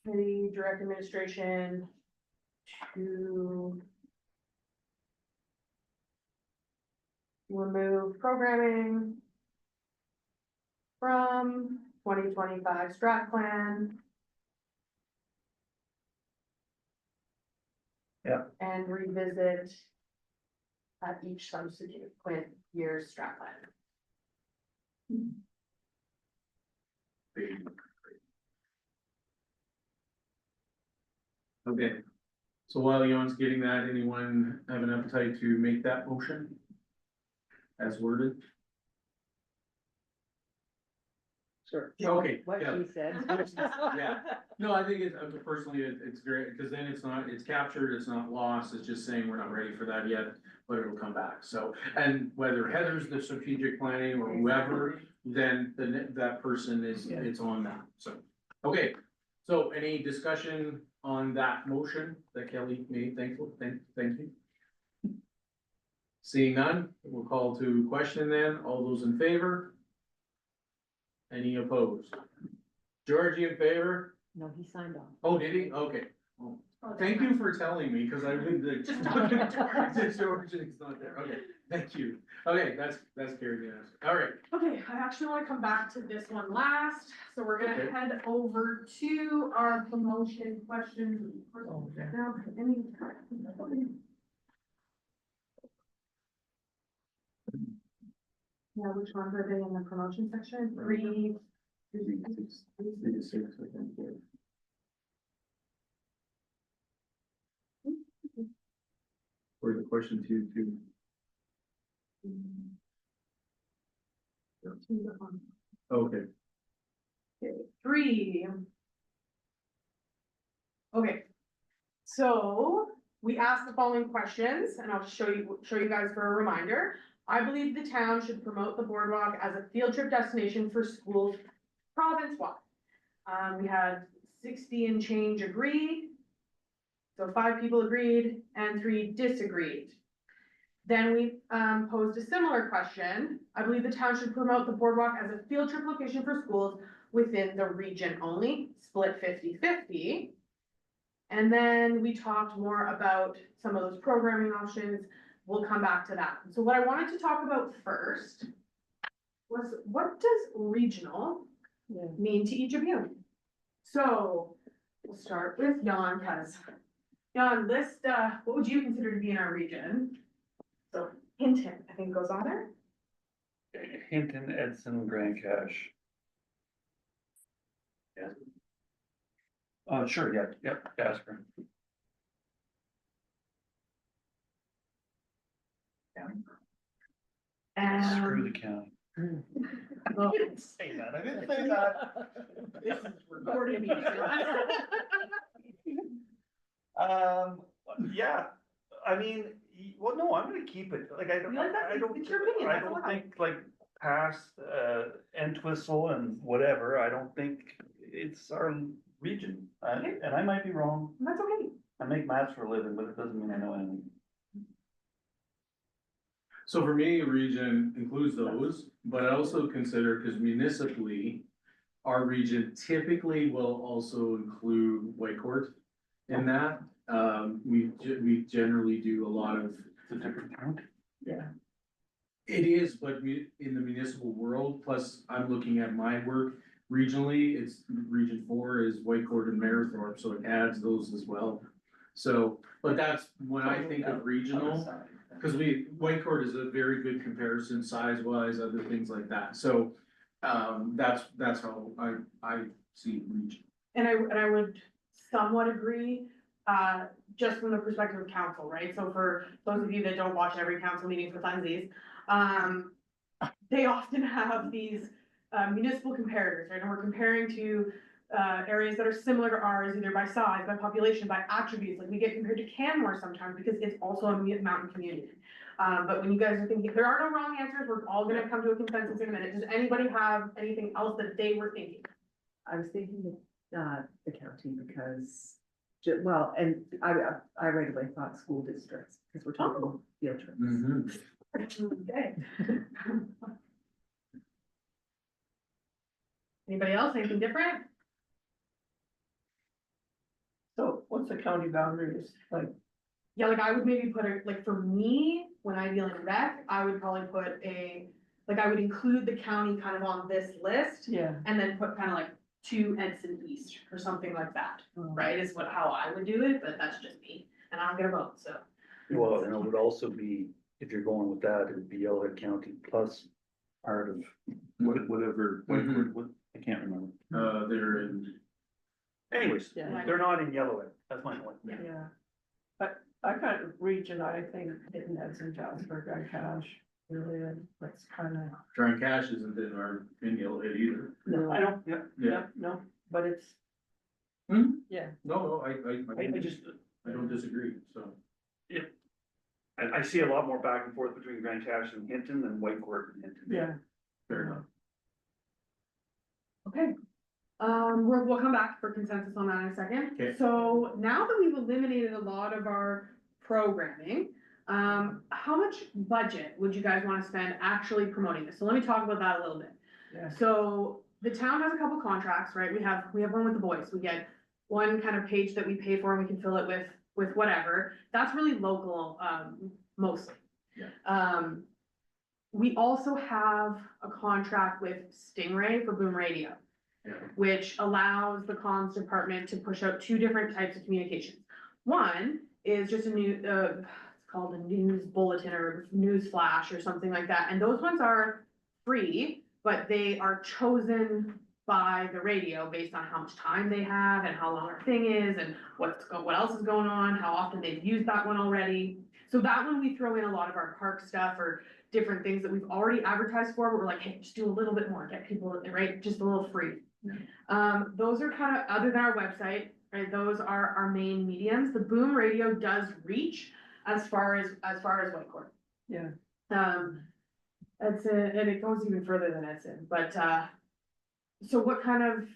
Committee, direct administration to remove programming from 2025 strat plan.
Yep.
And revisit at each subsequent year's strat plan.
Okay, so while Jan's getting that, anyone have an appetite to make that motion? As worded?
Sure.
Okay,
What
yeah.
she said.
Yeah. No, I think it's, personally, it's great, because then it's captured, it's not lost, it's just saying we're not ready for that yet, but it'll come back, so. And whether Heather's the strategic planning or whoever, then that person is, it's on that, so. Okay, so any discussion on that motion that Kelly made? Thank you. Seeing none, we'll call to question then. All those in favor? Any opposed? Georgie in favor?
No, he signed off.
Oh, did he? Okay. Oh, thank you for telling me, because I really just talking to George and he's not there. Okay, thank you. Okay, that's carried yes. All right.
Okay, I actually wanna come back to this one last, so we're gonna
Okay.
head over to our promotion questions.
Oh, yeah.
Now, yeah, which ones are they in the promotion section? Three.
Or the question two. Okay.
Three. Okay. So we asked the following questions and I'll show you guys for a reminder. I believe the town should promote the boardwalk as a field trip destination for schools province-wide. We had 60 and change agreed. So 5 people agreed and 3 disagreed. Then we posed a similar question. I believe the town should promote the boardwalk as a field trip location for schools within the region only, split 50-50. And then we talked more about some of those programming options. We'll come back to that. So what I wanted to talk about first was, what does regional
Yeah.
mean to each of you? So we'll start with Jan, because Jan, list, what would you consider to be in our region? So Hinton, I think goes on there.
Hinton, Edson, Grand Cache. Yeah. Sure, yeah, Jasper.
Screw the
And
county.
well,
I didn't say that, I didn't say that.
this is recorded meeting.
Yeah, I mean, well, no, I'm gonna keep it, like, I don't,
You like that?
I don't,
It's your opinion,
I
that's
don't
allowed.
think, like, past, Entwistle and whatever, I don't think it's our region. And I might be wrong,
That's okay.
I make maps for a living, but it doesn't mean I know anything.
So for me, region includes those, but I also consider, because municipally, our region typically will also include Whitecourt in that. We generally do a lot of,
It's a different county.
Yeah.
it is, but in the municipal world, plus I'm looking at my work regionally, it's Region 4 is Whitecourt and Marathon, so it adds those as well. So, but that's when I think of regional. Cause Whitecourt is a very good comparison size wise, other things like that, so, that's how I see region.
And I would somewhat agree, just from the perspective of council, right? So for those of you that don't watch every council meeting for funsies, they often have these municipal comparators, right? And we're comparing to areas that are similar to ours, either by size, by population, by attributes. Like we get compared to Canmore sometimes because it's also a mountain community. But when you guys are thinking, there are no wrong answers, we're all gonna come to a consensus in a minute. Does anybody have anything else that they were thinking?
I was thinking the county because, well, and I right away thought school districts, because we're talking field trips.
Okay. Anybody else, anything different?
So what's the county boundaries, like,
Yeah, like I would maybe put it, like for me, when I deal in rec, I would probably put like I would include the county kind of on this list.
yeah.
And then put kind of like to Edson East or something like that, right, is how I would do it, but that's just me, and I don't get a vote, so.
Well, and it would also be, if you're going with that, it'd be Yellowhead County plus part of whatever, what, I can't remember.
They're in,
Anyways,
Yeah.
they're not in Yellowhead, that's my point.
Yeah, but I kind of region, I think Hinton, Edson, Jasper, Greg Cash, really, that's kind of.
Trying Cash isn't in Yellowhead either.
No,
I don't, yeah,
Yeah,
no, but it's.
Hmm?
Yeah,
no, I
I
don't disagree, so.
I see a lot more back and forth between Grand Cache and Hinton than Whitecourt and Hinton.
yeah,
Fair enough.
Okay. We'll come back for consensus on that in a second.
Okay.
So now that we've eliminated a lot of our programming, how much budget would you guys wanna spend actually promoting this? So let me talk about that a little bit.
yeah.
So the town has a couple contracts, right? We have one with the boys. We get one kind of page that we pay for and we can fill it with whatever. That's really local, mostly.
Yeah.
We also have a contract with Stingray for Boom Radio,
Yeah.
which allows the comms department to push out two different types of communications. One is just a new, it's called a news bulletin or news flash or something like that. And those ones are free, but they are chosen by the radio based on how much time they have and how long our thing is and what else is going on, how often they've used that one already. So that one we throw in a lot of our park stuff or different things that we've already advertised for, but we're like, hey, just do a little bit more, get people, right, just a little free. Those are kind of, other than our website, right, those are our main mediums. The Boom Radio does reach as far as Whitecourt.
Yeah.
That's it, and it goes even further than Edson, but, so what kind of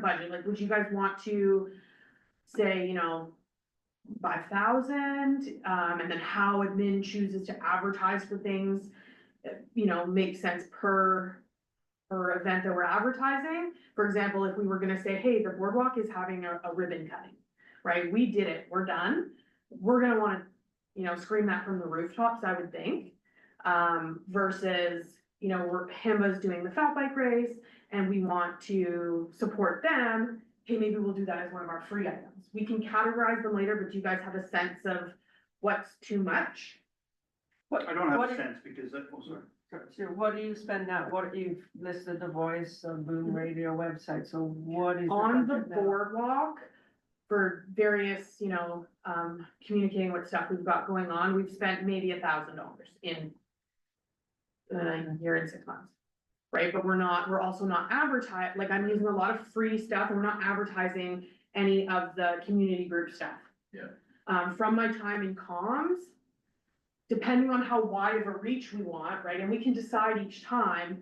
budget, like, would you guys want to say, 5,000, and then how admin chooses to advertise for things, make sense per event that we're advertising. For example, if we were gonna say, hey, the Boardwalk is having a ribbon cutting, right? We did it, we're done. We're gonna wanna, scream that from the rooftops, I would think. Versus, Himba's doing the fat bike race and we want to support them. Hey, maybe we'll do that as one of our free items. We can categorize them later, but do you guys have a sense of what's too much?
I don't have
What
a
is-
sense because that, oh, sorry.
So what do you spend now? What you've listed the Voice, Boom Radio website, so what is? your
On the
budget now?
Boardwalk, for various, communicating what stuff we've got going on, we've spent maybe $1,000 in a year and 6 months. Right, but we're also not advertising, like I'm using a lot of free stuff and we're not advertising any of the community group stuff.
Yeah.
From my time in comms, depending on how wide of a reach we want, right, and we can decide each time.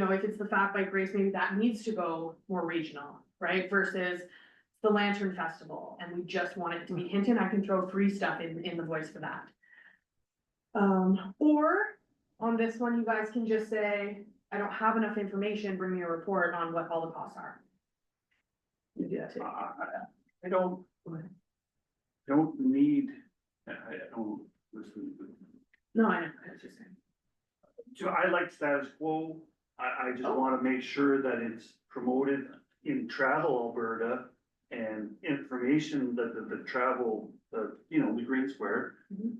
If it's the Fat by Grace, maybe that needs to go more regional, right, versus the Lantern Festival, and we just want it to be Hinton, I can throw free stuff in the voice for that. Or on this one, you guys can just say, I don't have enough information, bring me a report on what all the costs are. You do that too.
I don't need, I don't listen.
No, I know, I was just saying.
So I like status quo. I just wanna make sure that it's promoted in travel Alberta and information that the travel, the Green Square.
Mhm.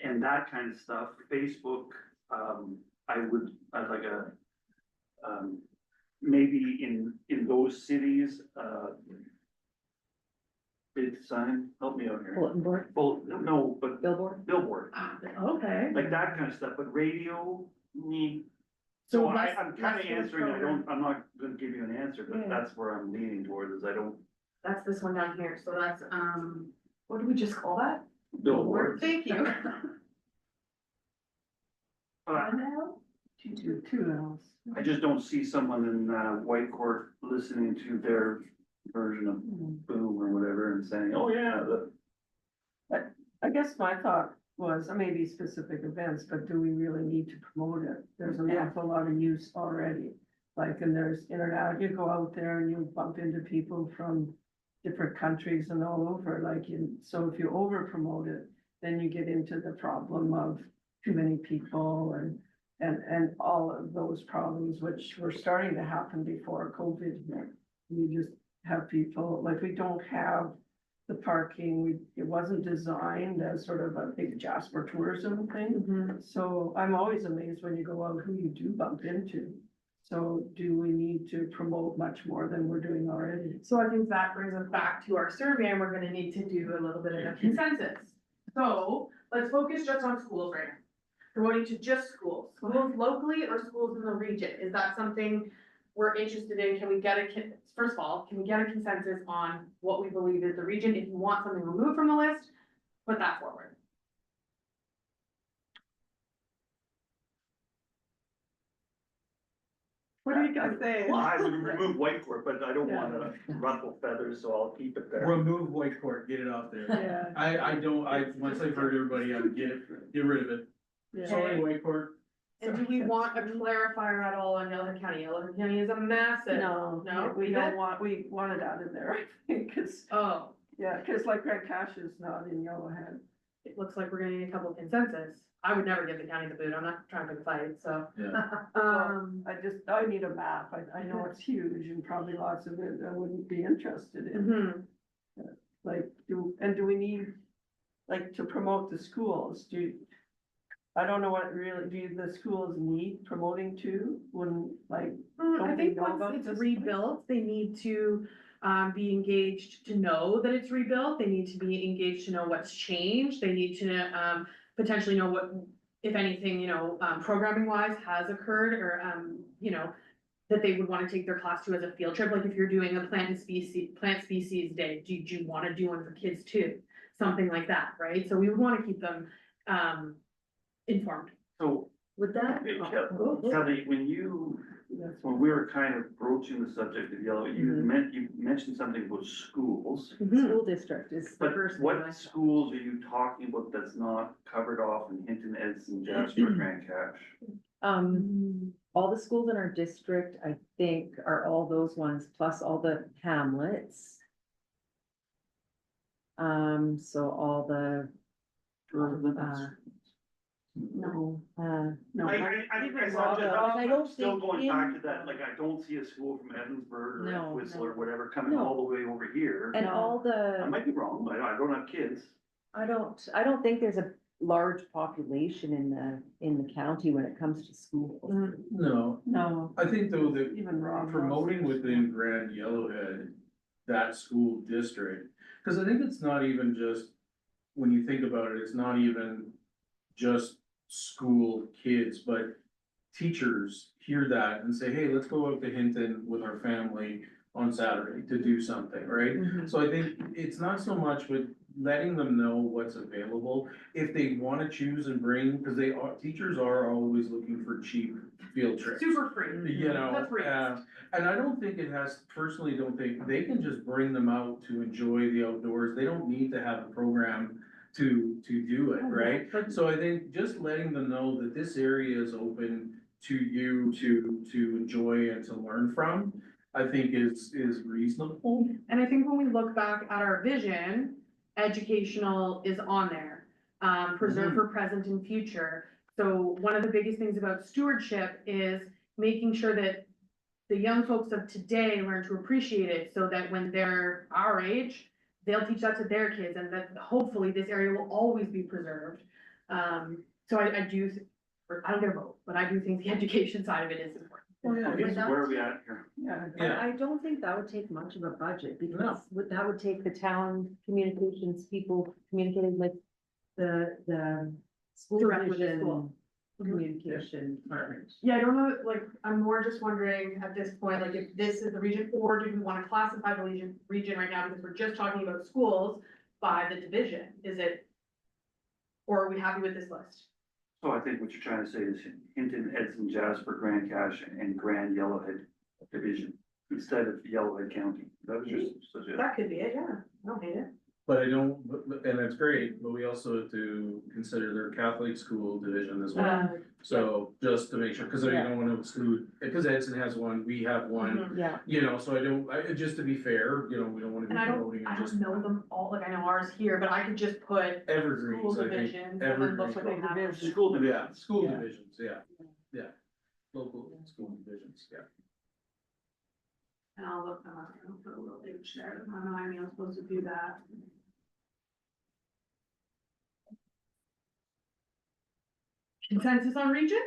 And that kind of stuff, Facebook, I'd like maybe in those cities, big sign, help me out here.
Bulletin board,
Well, no, but
billboard.
billboard,
Okay.
like that kind of stuff, but radio need.
So
So
less-
I'm kinda
less to the
answering,
program.
I'm not gonna give you an answer, but
Yeah.
that's where I'm leaning towards, is I don't.
That's this one down here, so that's, what did we just call that?
Billboard.
Thank you.
Two L's.
I just don't see someone in White Court listening to their version of Boom or whatever and saying, oh yeah,
I guess my thought was, maybe specific events, but do we really need to promote it? There's an awful lot of use already. Like, and there's internet, you go out there and you bump into people from different countries and all over, so if you over promote it, then you get into the problem of too many people and all of those problems, which were starting to happen before COVID hit. You just have people, like, we don't have the parking, it wasn't designed as sort of a big Jasper tourism thing.
Mhm.
So I'm always amazed when you go out who you do bump into. So do we need to promote much more than we're doing already?
So I think that brings us back to our survey, and we're gonna need to do a little bit of a consensus. So let's focus just on schools right now. Promoting to just schools, schools locally or schools in the region, is that something we're interested in? Can we get first of all, can we get a consensus on what we believe is the region? If you want something removed from the list, put that forward.
What do you guys say?
well, I would remove White Court, but I don't wanna ruffle feathers, so I'll keep it there.
Remove White Court, get it off there.
Yeah.
Once I've heard everybody, I would get rid of it.
Yeah.
Sorry, White Court.
And do we want a clarifier at all on Yellowhead County? Yellowhead County is a massive.
No,
No?
we don't want, we want it out of there, I think, cause,
Oh,
yeah, cause like Red Cache is not in Yellowhead.
it looks like we're gonna need a couple consensus. I would never give the county the boot. I'm not trying to fight, so.
Yeah.
I need a map, I know it's huge and probably lots of it I wouldn't be interested in.
mhm.
Like, do we need, like, to promote the schools, I don't know what really, do the schools need promoting to, when, like,
I
Don't
think
they know
once
about
it's
this place?
rebuilt, they need to be engaged to know that it's rebuilt. They need to be engaged to know what's changed. They need to potentially know what, if anything, programming wise has occurred or, that they would want to take their class to as a field trip. Like if you're doing a plant species day, do you want to do one for kids too? Something like that, right? So we would want to keep them informed.
So,
Would that?
Kelly, when we were kind of broaching the subject of yellow, you mentioned something about schools.
School district is the
But
first. thing
what
I-
schools are you talking about that's not covered off in Hinton, Edson, Jasper, Grand Cache?
All the schools in our district, I think, are all those ones, plus all the hamlets. So all the,
no,
no,
I
don't
still
think
going back
in-
to that, like, I don't see a school from Edinburgh or
No,
Whistler or
no.
whatever coming
No.
all the way over here.
and all
I
the,
might be wrong, I don't have kids.
I don't think there's a large population in the county when it comes to schools.
No,
no,
I think though that
even Rob.
promoting within Grand Yellowhead that school district. Cause I think it's not even just, when you think about it, it's not even just school kids, but teachers hear that and say, hey, let's go out to Hinton with our family on Saturday to do something, right?
Mhm.
So I think it's not so much with letting them know what's available. If they wanna choose and bring, cause teachers are always looking for cheap field trips.
Super free.
You know,
That's free.
and I don't think personally don't think, they can just bring them out to enjoy the outdoors, they don't need to have a program to do it, right? So I think just letting them know that this area is open to you to enjoy and to learn from, I think is reasonable.
And I think when we look back at our vision, educational is on there. Preserve for present and future. So one of the biggest things about stewardship is making sure that the young folks of today learn to appreciate it, so that when they're our age, they'll teach that to their kids, and that hopefully this area will always be preserved. So I do, I don't get a vote, but I do think the education side of it is important.
Okay, so where are we at here?
Yeah.
I don't think that would take much of a budget,
No.
because that would take the town communications people communicating with the school
Directly with the
division
school.
communication department.
Yeah, I don't know, like, I'm more just wondering at this point, like, if this is the region, or do we wanna classify the region right now, because we're just talking about schools by the division, is it? Or are we happy with this list?
So I think what you're trying to say is Hinton, Edson, Jasper, Grand Cache, and Grand Yellowhead Division, instead of Yellowhead County. That was your suggestion.
That could be it, yeah, I don't hate it.
But I don't, and that's great, but we also have to consider their Catholic school division as well. So just to make sure, cause I don't wanna exclude, because Edson has one, we have one,
Yeah.
you know, so just to be fair, you know, we don't wanna be
And I
promoting
don't
and just.
know them all, like, I know ours here, but I could just put school
Evergreens, I think.
divisions, and then look what they have.
Evergreens.
School division.
Yeah, school
Yeah.
divisions, yeah, local school divisions, yeah.
And I'll look them up, I'll put a little H there, I don't know, I mean, I'm supposed to do that. Consensus on region?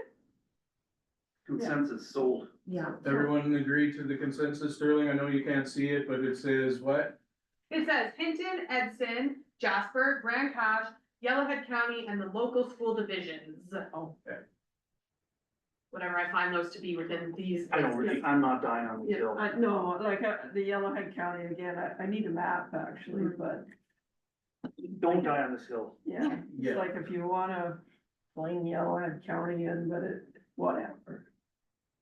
Consensus sold.
Yeah.
Everyone agree to the consensus, Sterling? I know you can't see it, but it says what?
It says Hinton, Edson, Jasper, Grand Cache, Yellowhead County, and the local school divisions.
Oh.
Okay.
Whatever I find those to be within these.
I don't really, I'm not dying on the
Yeah,
hill.
no, like, the Yellowhead County, again, I need a map actually, but,
Don't die on this hill.
yeah.
Yeah.
It's like if you wanna fling Yellowhead County in, but whatever.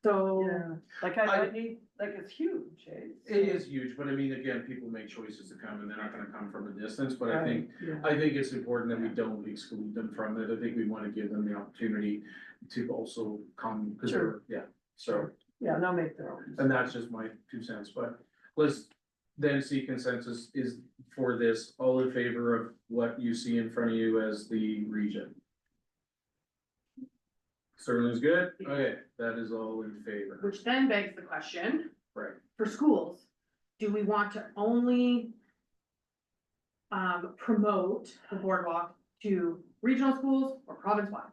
So,
Yeah, like I need, like, it's huge, eh?
It is huge, but I mean, again, people make choices to come and they're not gonna come from a distance, but I think,
Yeah.
I think it's important that we don't exclude them from it. I think we wanna give them the opportunity to also come, cause
Sure.
so,
Yeah, they'll make their own.
and that's just my 2 cents, but let's then see consensus is for this, all in favor of what you see in front of you as the region. Sterling's good? Okay, that is all in favor.
which then begs the question,
Right.
for schools, do we want to only promote the boardwalk to regional schools or province-wide?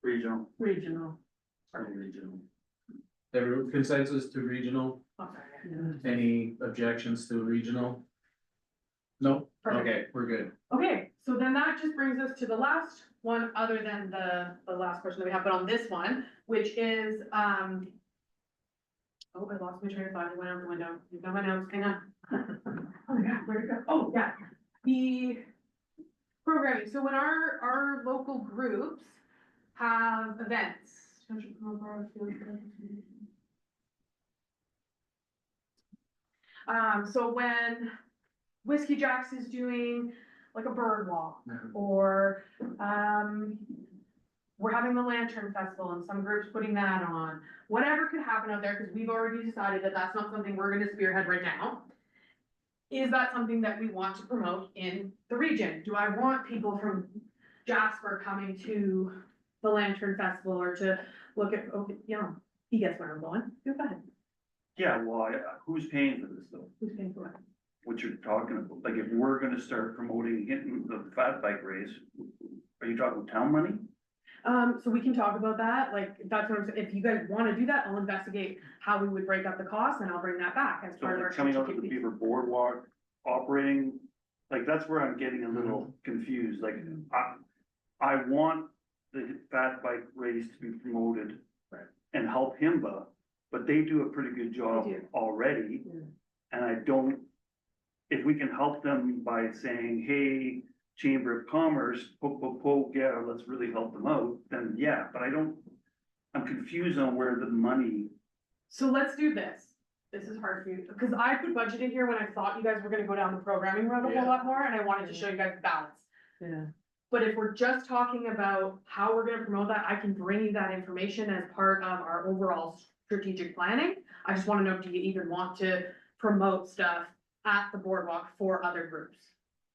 Regional.
Regional.
Regional. Every consensus to regional?
Okay.
Any objections to regional? No?
Perfect.
Okay, we're good.
Okay, so then that just brings us to the last one, other than the last question that we have, but on this one, which is, oh, I lost my train of thought, it went out the window, you got my notes, hang on. Oh my God, where'd it go? Oh, yeah, the programming, so when our local groups have events. So when Whiskey Jacks is doing like a bird walk, or, we're having the Lantern Festival and some groups putting that on, whatever could happen out there, because we've already decided that that's not something we're gonna spearhead right now. Is that something that we want to promote in the region? Do I want people from Jasper coming to the Lantern Festival, or to look at, okay, you know, he gets where I'm going, go ahead,
Yeah, well, who's paying for this though?
who's paying for it?
What you're talking about, like if we're gonna start promoting Hinton, the fat bike race, are you talking town money?
So we can talk about that, like, that's what I'm saying, if you guys wanna do that, I'll investigate how we would break up the cost, and I'll bring that back as
So
part of our.
like coming out of the
strategic piece.
Beaver Boardwalk, operating, like, that's where I'm getting a little confused, like, I want the fat bike race to be promoted.
Right.
And help Himba, but they do a pretty good job
They do.
already.
Yeah.
And I don't, if we can help them by saying, hey, Chamber of Commerce, yeah, let's really help them out, then yeah, but I'm confused on where the money.
So let's do this is hard for you, because I put budget in here when I thought you guys were gonna go down the programming road a
Yeah.
whole lot more, and I wanted to show you guys the balance.
Yeah.
But if we're just talking about how we're gonna promote that, I can bring you that information as part of our overall strategic planning. I just wanna know, do you even want to promote stuff at the boardwalk for other groups?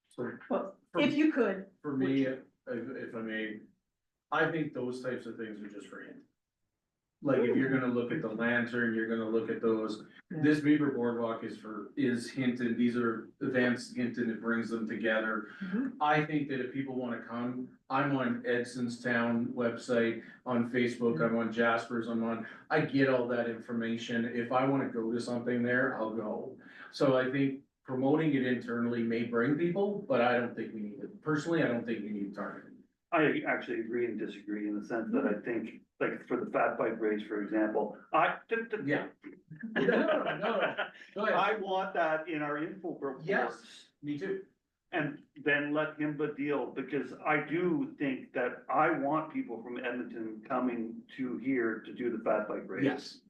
So
Well,
If you could,
for me, if I may, I think those types of things are just for him. Like, if you're gonna look at the lantern, you're gonna look at those,
Yeah.
this Beaver Boardwalk is Hinton, these are events, Hinton, it brings them together.
Mhm.
I think that if people wanna come, I'm on Edson's Town website, on Facebook, I'm on Jasper's, I get all that information, if I wanna go to something there, I'll go. So I think promoting it internally may bring people, but I don't think we need it, personally, I don't think we need to target.
I actually agree and disagree in the sense that I think, like, for the fat bike race, for example,
Yeah. No, go ahead.
I want that in our info reports.
Yes, me too.
And then let Himba deal, because I do think that I want people from Edmonton coming to here to do the fat bike race.
Yes.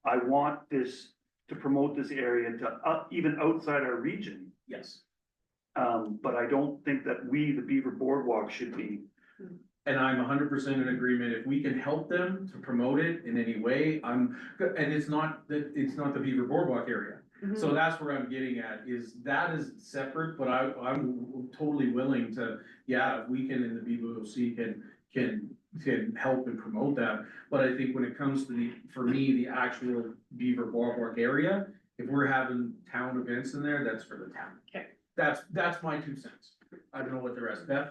I want this, to promote this area to, even outside our region.
Yes.
But I don't think that we, the Beaver Boardwalk, should be.
And I'm 100% in agreement, if we can help them to promote it in any way, and it's not the Beaver Boardwalk area. So that's where I'm getting at, is separate, but I'm totally willing to, yeah, if we can, in the BBOC can help and promote that. But I think when it comes to for me, the actual Beaver Boardwalk area, if we're having town events in there, that's for the town.
Okay.
That's my 2 cents. I don't know what the rest, Beth?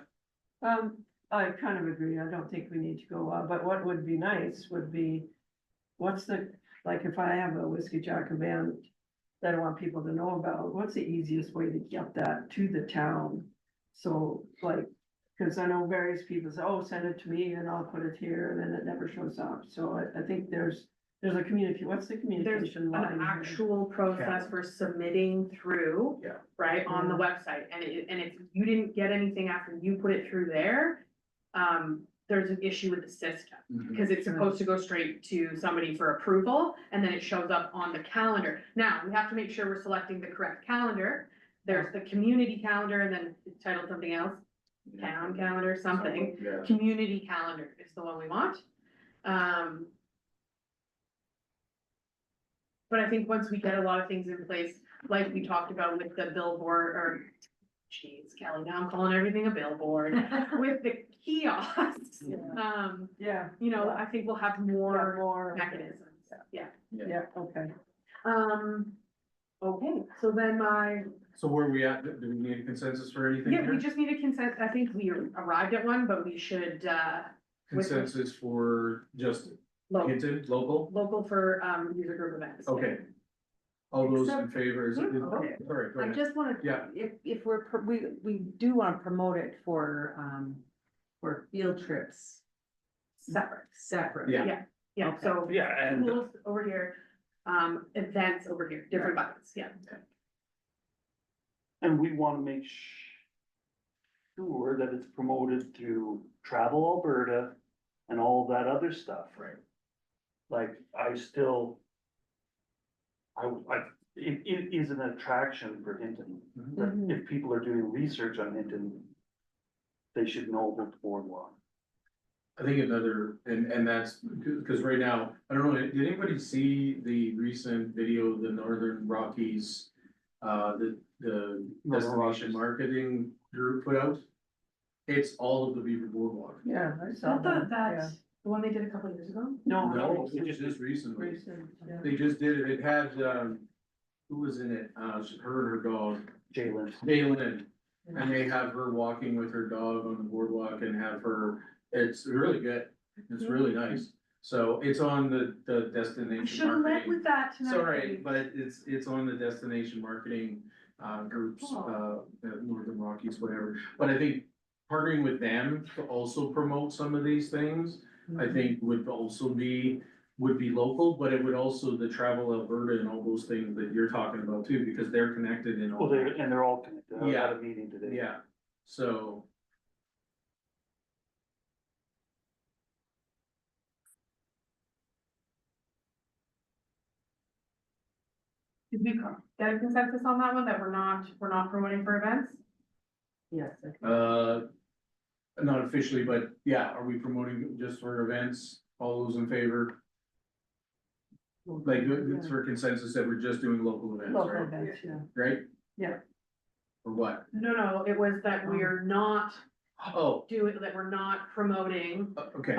I kind of agree, I don't think we need to go, but what would be nice would be, like, if I have a Whiskey Jack event that I want people to know about, what's the easiest way to get that to the town? So, like, cause I know various people say, oh, send it to me and I'll put it here, and then it never shows up, so I think there's a community, what's the
there's
communication line?
an
here?
actual process for submitting through.
Yeah.
Right, on the website, and if you didn't get anything after you put it through there, there's an issue with the system. Because it's supposed to go straight to somebody for approval, and then it shows up on the calendar. Now, we have to make sure we're selecting the correct calendar. There's the community calendar, and then it's titled something else, town calendar, something.
Yeah.
Community calendar is the one we want. But I think once we get a lot of things in place, like we talked about with the billboard, or, geez, Kelly, now I'm calling everything a billboard, with the kiosks.
Yeah,
You know, I think we'll have more
more.
mechanisms, yeah.
Yeah, okay.
Okay, so then
So where are we at? Do we need a consensus for anything
yeah, we
here?
just need a consent, I think we arrived at one, but we should,
Consensus for just Hinton, local?
local for, user group events.
Okay. All those in
Except-
favor, is it,
Okay.
sorry, go
I
ahead.
just wanna,
Yeah.
if we do wanna promote it for field trips. Separate.
Yeah.
Yeah,
Okay.
so.
Yeah, and
Schools over here, events over here, different buckets, yeah.
we wanna make sure that it's promoted through Travel Alberta and all that other stuff.
Right.
Like, it is an attraction for Hinton, that if people are doing research on Hinton, they should know about the boardwalk.
I think and that's, because right now, I don't know, did anybody see the recent video of the Northern Rockies, the destination
Rockies.
marketing group put out? It's all of the Beaver Boardwalk.
Yeah, I
I
saw
thought
that,
that, the one they did a couple of years ago?
No,
No, it just recently.
recent, yeah.
They just did it, it had, who was in it, her and her dog,
Jalen.
Balin, And they have her walking with her dog on the boardwalk and have her, it's really good. It's really nice. So it's on the destination
Should have led
marketing.
with that tonight.
Sorry, but it's on the destination marketing, groups, Northern Rockies, whatever. But I think partnering with them to also promote some of these things, I think would be local, but it would also the Travel Alberta and all those things that you're talking about too, because they're connected in all.
Well, they're all connected. I
Yeah.
had a meeting today.
Yeah, so.
Did we get a consensus on that one, that we're not promoting for events?
Yes.
Not officially, but yeah, are we promoting just for events? All those in favor? Like, it's for consensus that we're just doing local events,
Local
right?
events, yeah.
Right?
Yeah.
Or what?
No, it was that we're not
Oh,
that we're not promoting,
okay,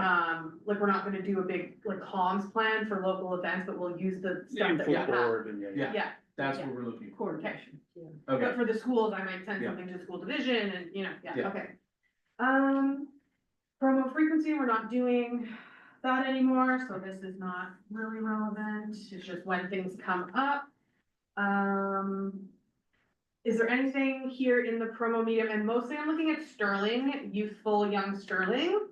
like, we're not gonna do a big, like, comms plan for local events, but we'll use the stuff that we
Yeah.
have.
Board and
yeah,
Yeah,
that's what we're looking for.
Coordination, yeah.
Okay,
but for the schools, I might send
Yeah.
something to the school division and,
Yeah.
okay. Promo frequency, we're not doing that anymore, so this is not really relevant, it's just when things come up. Is there anything here in the promo medium, and mostly I'm looking at Sterling, youthful young Sterling.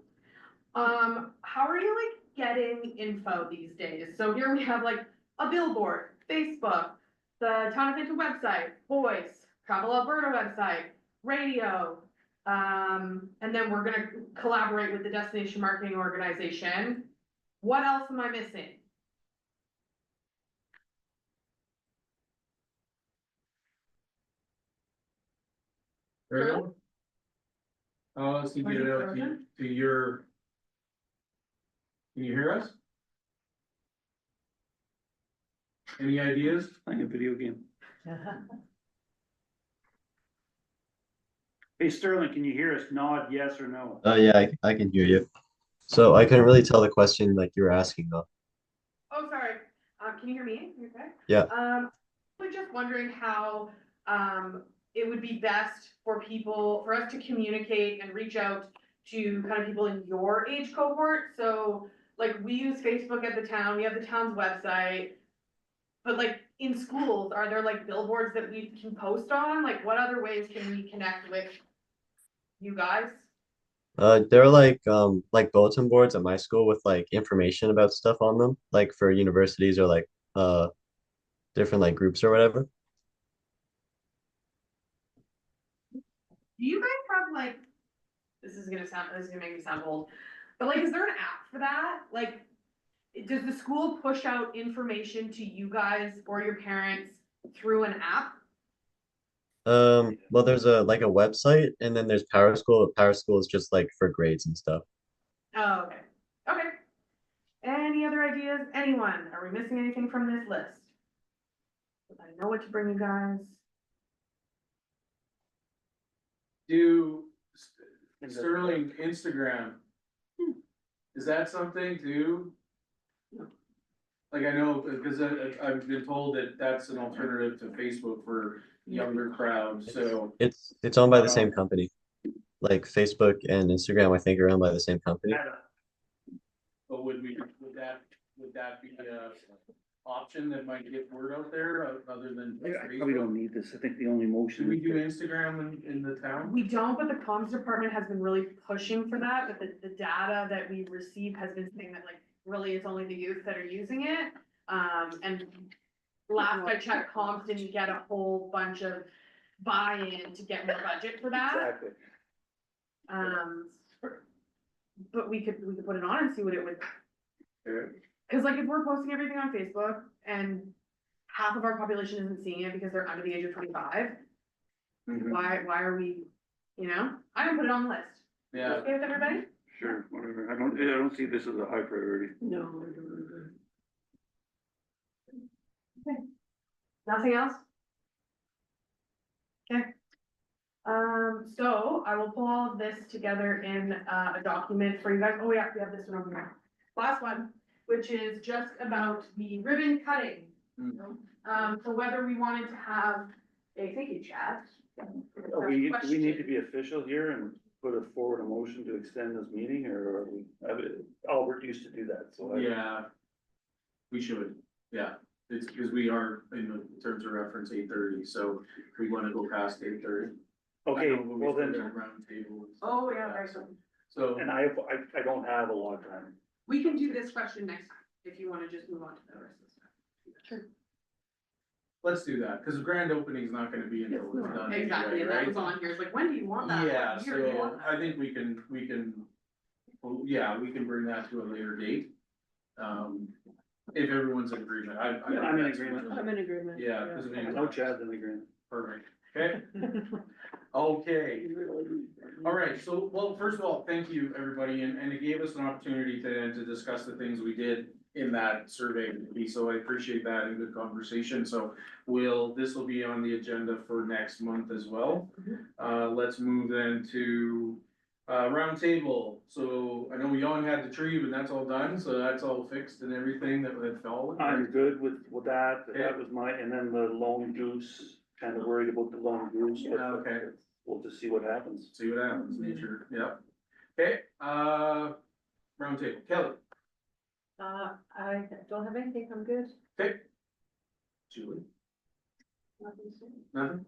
How are you like getting info these days? So here we have like a billboard, Facebook, the Town of Hinton website, voice, Travel Alberta website, radio. And then we're gonna collaborate with the destination marketing organization. What else am I missing?
Very well. Let's get it out to your. Can you hear us? Any ideas?
Playing a video game. Hey Sterling, can you hear us? Nod yes or no.
Yeah, I can hear you. So I couldn't really tell the question like you were asking though.
Oh, sorry. Can you hear me? You okay?
Yeah.
We're just wondering how, it would be best for people, for us to communicate and reach out to kind of people in your age cohort. So like we use Facebook at the town, we have the town's website. But like in schools, are there like billboards that we can post on? Like what other ways can we connect with you guys?
There are like bulletin boards at my school with like information about stuff on them, like for universities or like different like groups or whatever.
Do you guys have like, this is gonna make me sound old, but like, is there an app for that? Like, does the school push out information to you guys or your parents through an app?
Well, there's a website, and then there's Power School. Power School is just like for grades and stuff.
Oh, okay, okay. Any other ideas? Anyone? Are we missing anything from this list? I know what to bring you guys.
Do Sterling Instagram. Is that something too? Like I know, because I've been told that that's an alternative to Facebook for younger crowds, so.
It's owned by the same company. Like Facebook and Instagram, I think, are owned by the same company.
But would that be a option that might get word out there other than?
I probably don't need this. I think the only motion.
Do we do Instagram in the town?
We don't, but the comms department has been really pushing for that, but the data that we receive has been saying that like, really it's only the youth that are using it. And last I checked, comms didn't get a whole bunch of buy-in to get more budget for that.
Exactly.
But we could put it on and see what it would.
Okay.
Cause like if we're posting everything on Facebook and half of our population isn't seeing it because they're under the age of 25,
Mhm.
why are we, you know? I don't put it on the list.
Yeah,
Okay with everybody?
Sure, whatever. I don't see this as a high priority.
No, I don't either.
Nothing else? Okay. So I will pull all of this together in a document for you guys. Oh yeah, we have this one over here. Last one, which is just about the ribbon cutting.
Mm.
So whether we wanted to have a, thank you, Chad,
We need to be official here and put forward a motion to extend this meeting, or are we, Albert used to do that, so.
Yeah. We should, yeah, it's because we are in the terms of reference 8:30, so we wanna go past 8:30.
Okay, well then,
Round table. and stuff
Oh,
like
yeah,
that,
very
so-
good.
So,
and I don't have a lot of time.
We can do this question next time, if you wanna just move on to the rest of the stuff.
let's do that, because the grand opening is not gonna be until it's done.
Exactly,
anyway,
and that
right?
was on here, it's like, when do you want that?
Yeah,
What year do you want
so
that?
I think we can, well, yeah, we can bring that to a later date. If everyone's in agreement, I think
I'm in
that's
agreement.
really-
I'm in agreement.
Yeah, because I
I
mean.
know Chad's in agreement.
Perfect, okay, okay. All right, so, well, first of all, thank you, everybody, and it gave us an opportunity to discuss the things we did in that survey piece, so I appreciate that and good conversation, so this will be on the agenda for next month as well. Let's move then to, round table, so I know Jan had the tree, but that's all done, so that's all fixed and everything that had fallen.
I'm good with that was and then the lone goose, kind of worried about the lone goose, but
Okay.
we'll just see what happens.
See what happens, nature, yeah. Okay, round table, Kelly,
I don't have anything, I'm good.
okay. Julie? Nothing?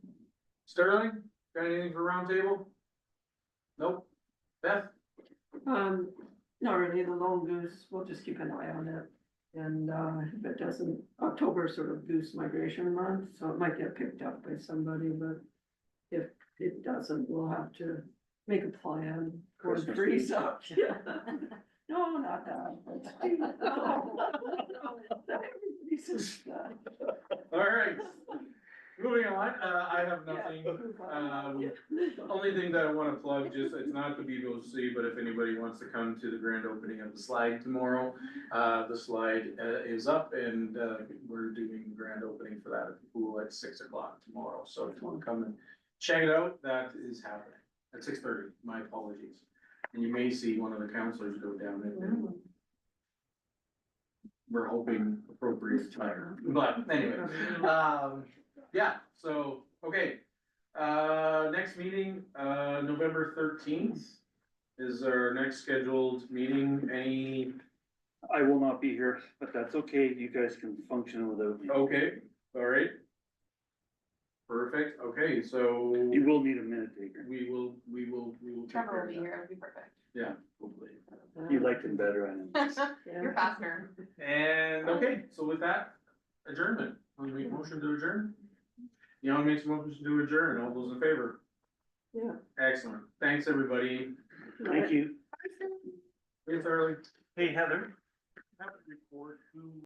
Sterling, got anything for round table? Nope. Beth?
Not really, the lone goose, we'll just keep an eye on it. And, if it doesn't, October is sort of goose migration month, so it might get picked up by somebody, but if it doesn't, we'll have to make a plan for
Christmas
trees
Eve.
up. Yeah. No, not that. Everybody says that.
All right, moving on, I have nothing, only thing that I wanna plug, just, it's not the BBOC, but if anybody wants to come to the grand opening of the slide tomorrow, the slide, is up and, we're doing the grand opening for that at the pool at 6 o'clock tomorrow, so if you wanna come and check it out, that is happening at 6:30, my apologies. And you may see one of the counselors go down and we're hoping appropriate time, but anyway, yeah, so, okay. Next meeting, November 13th is our next scheduled meeting,
I will not be here, but that's okay, you guys can function without me.
okay, all right. Perfect, okay, so
You will need a minute taker.
we will take
Trevor
care
will
of
be
that.
here, it'll be perfect.
Yeah, hopefully.
You liked him better, I know.
You're faster.
And, okay, so with that, adjournment, we make motion to adjourn? Jan makes a motion to adjourn, all those in favor?
Yeah.
Excellent, thanks, everybody.
Thank you.
Thanks, Harley.
Hey, Heather. Have a report who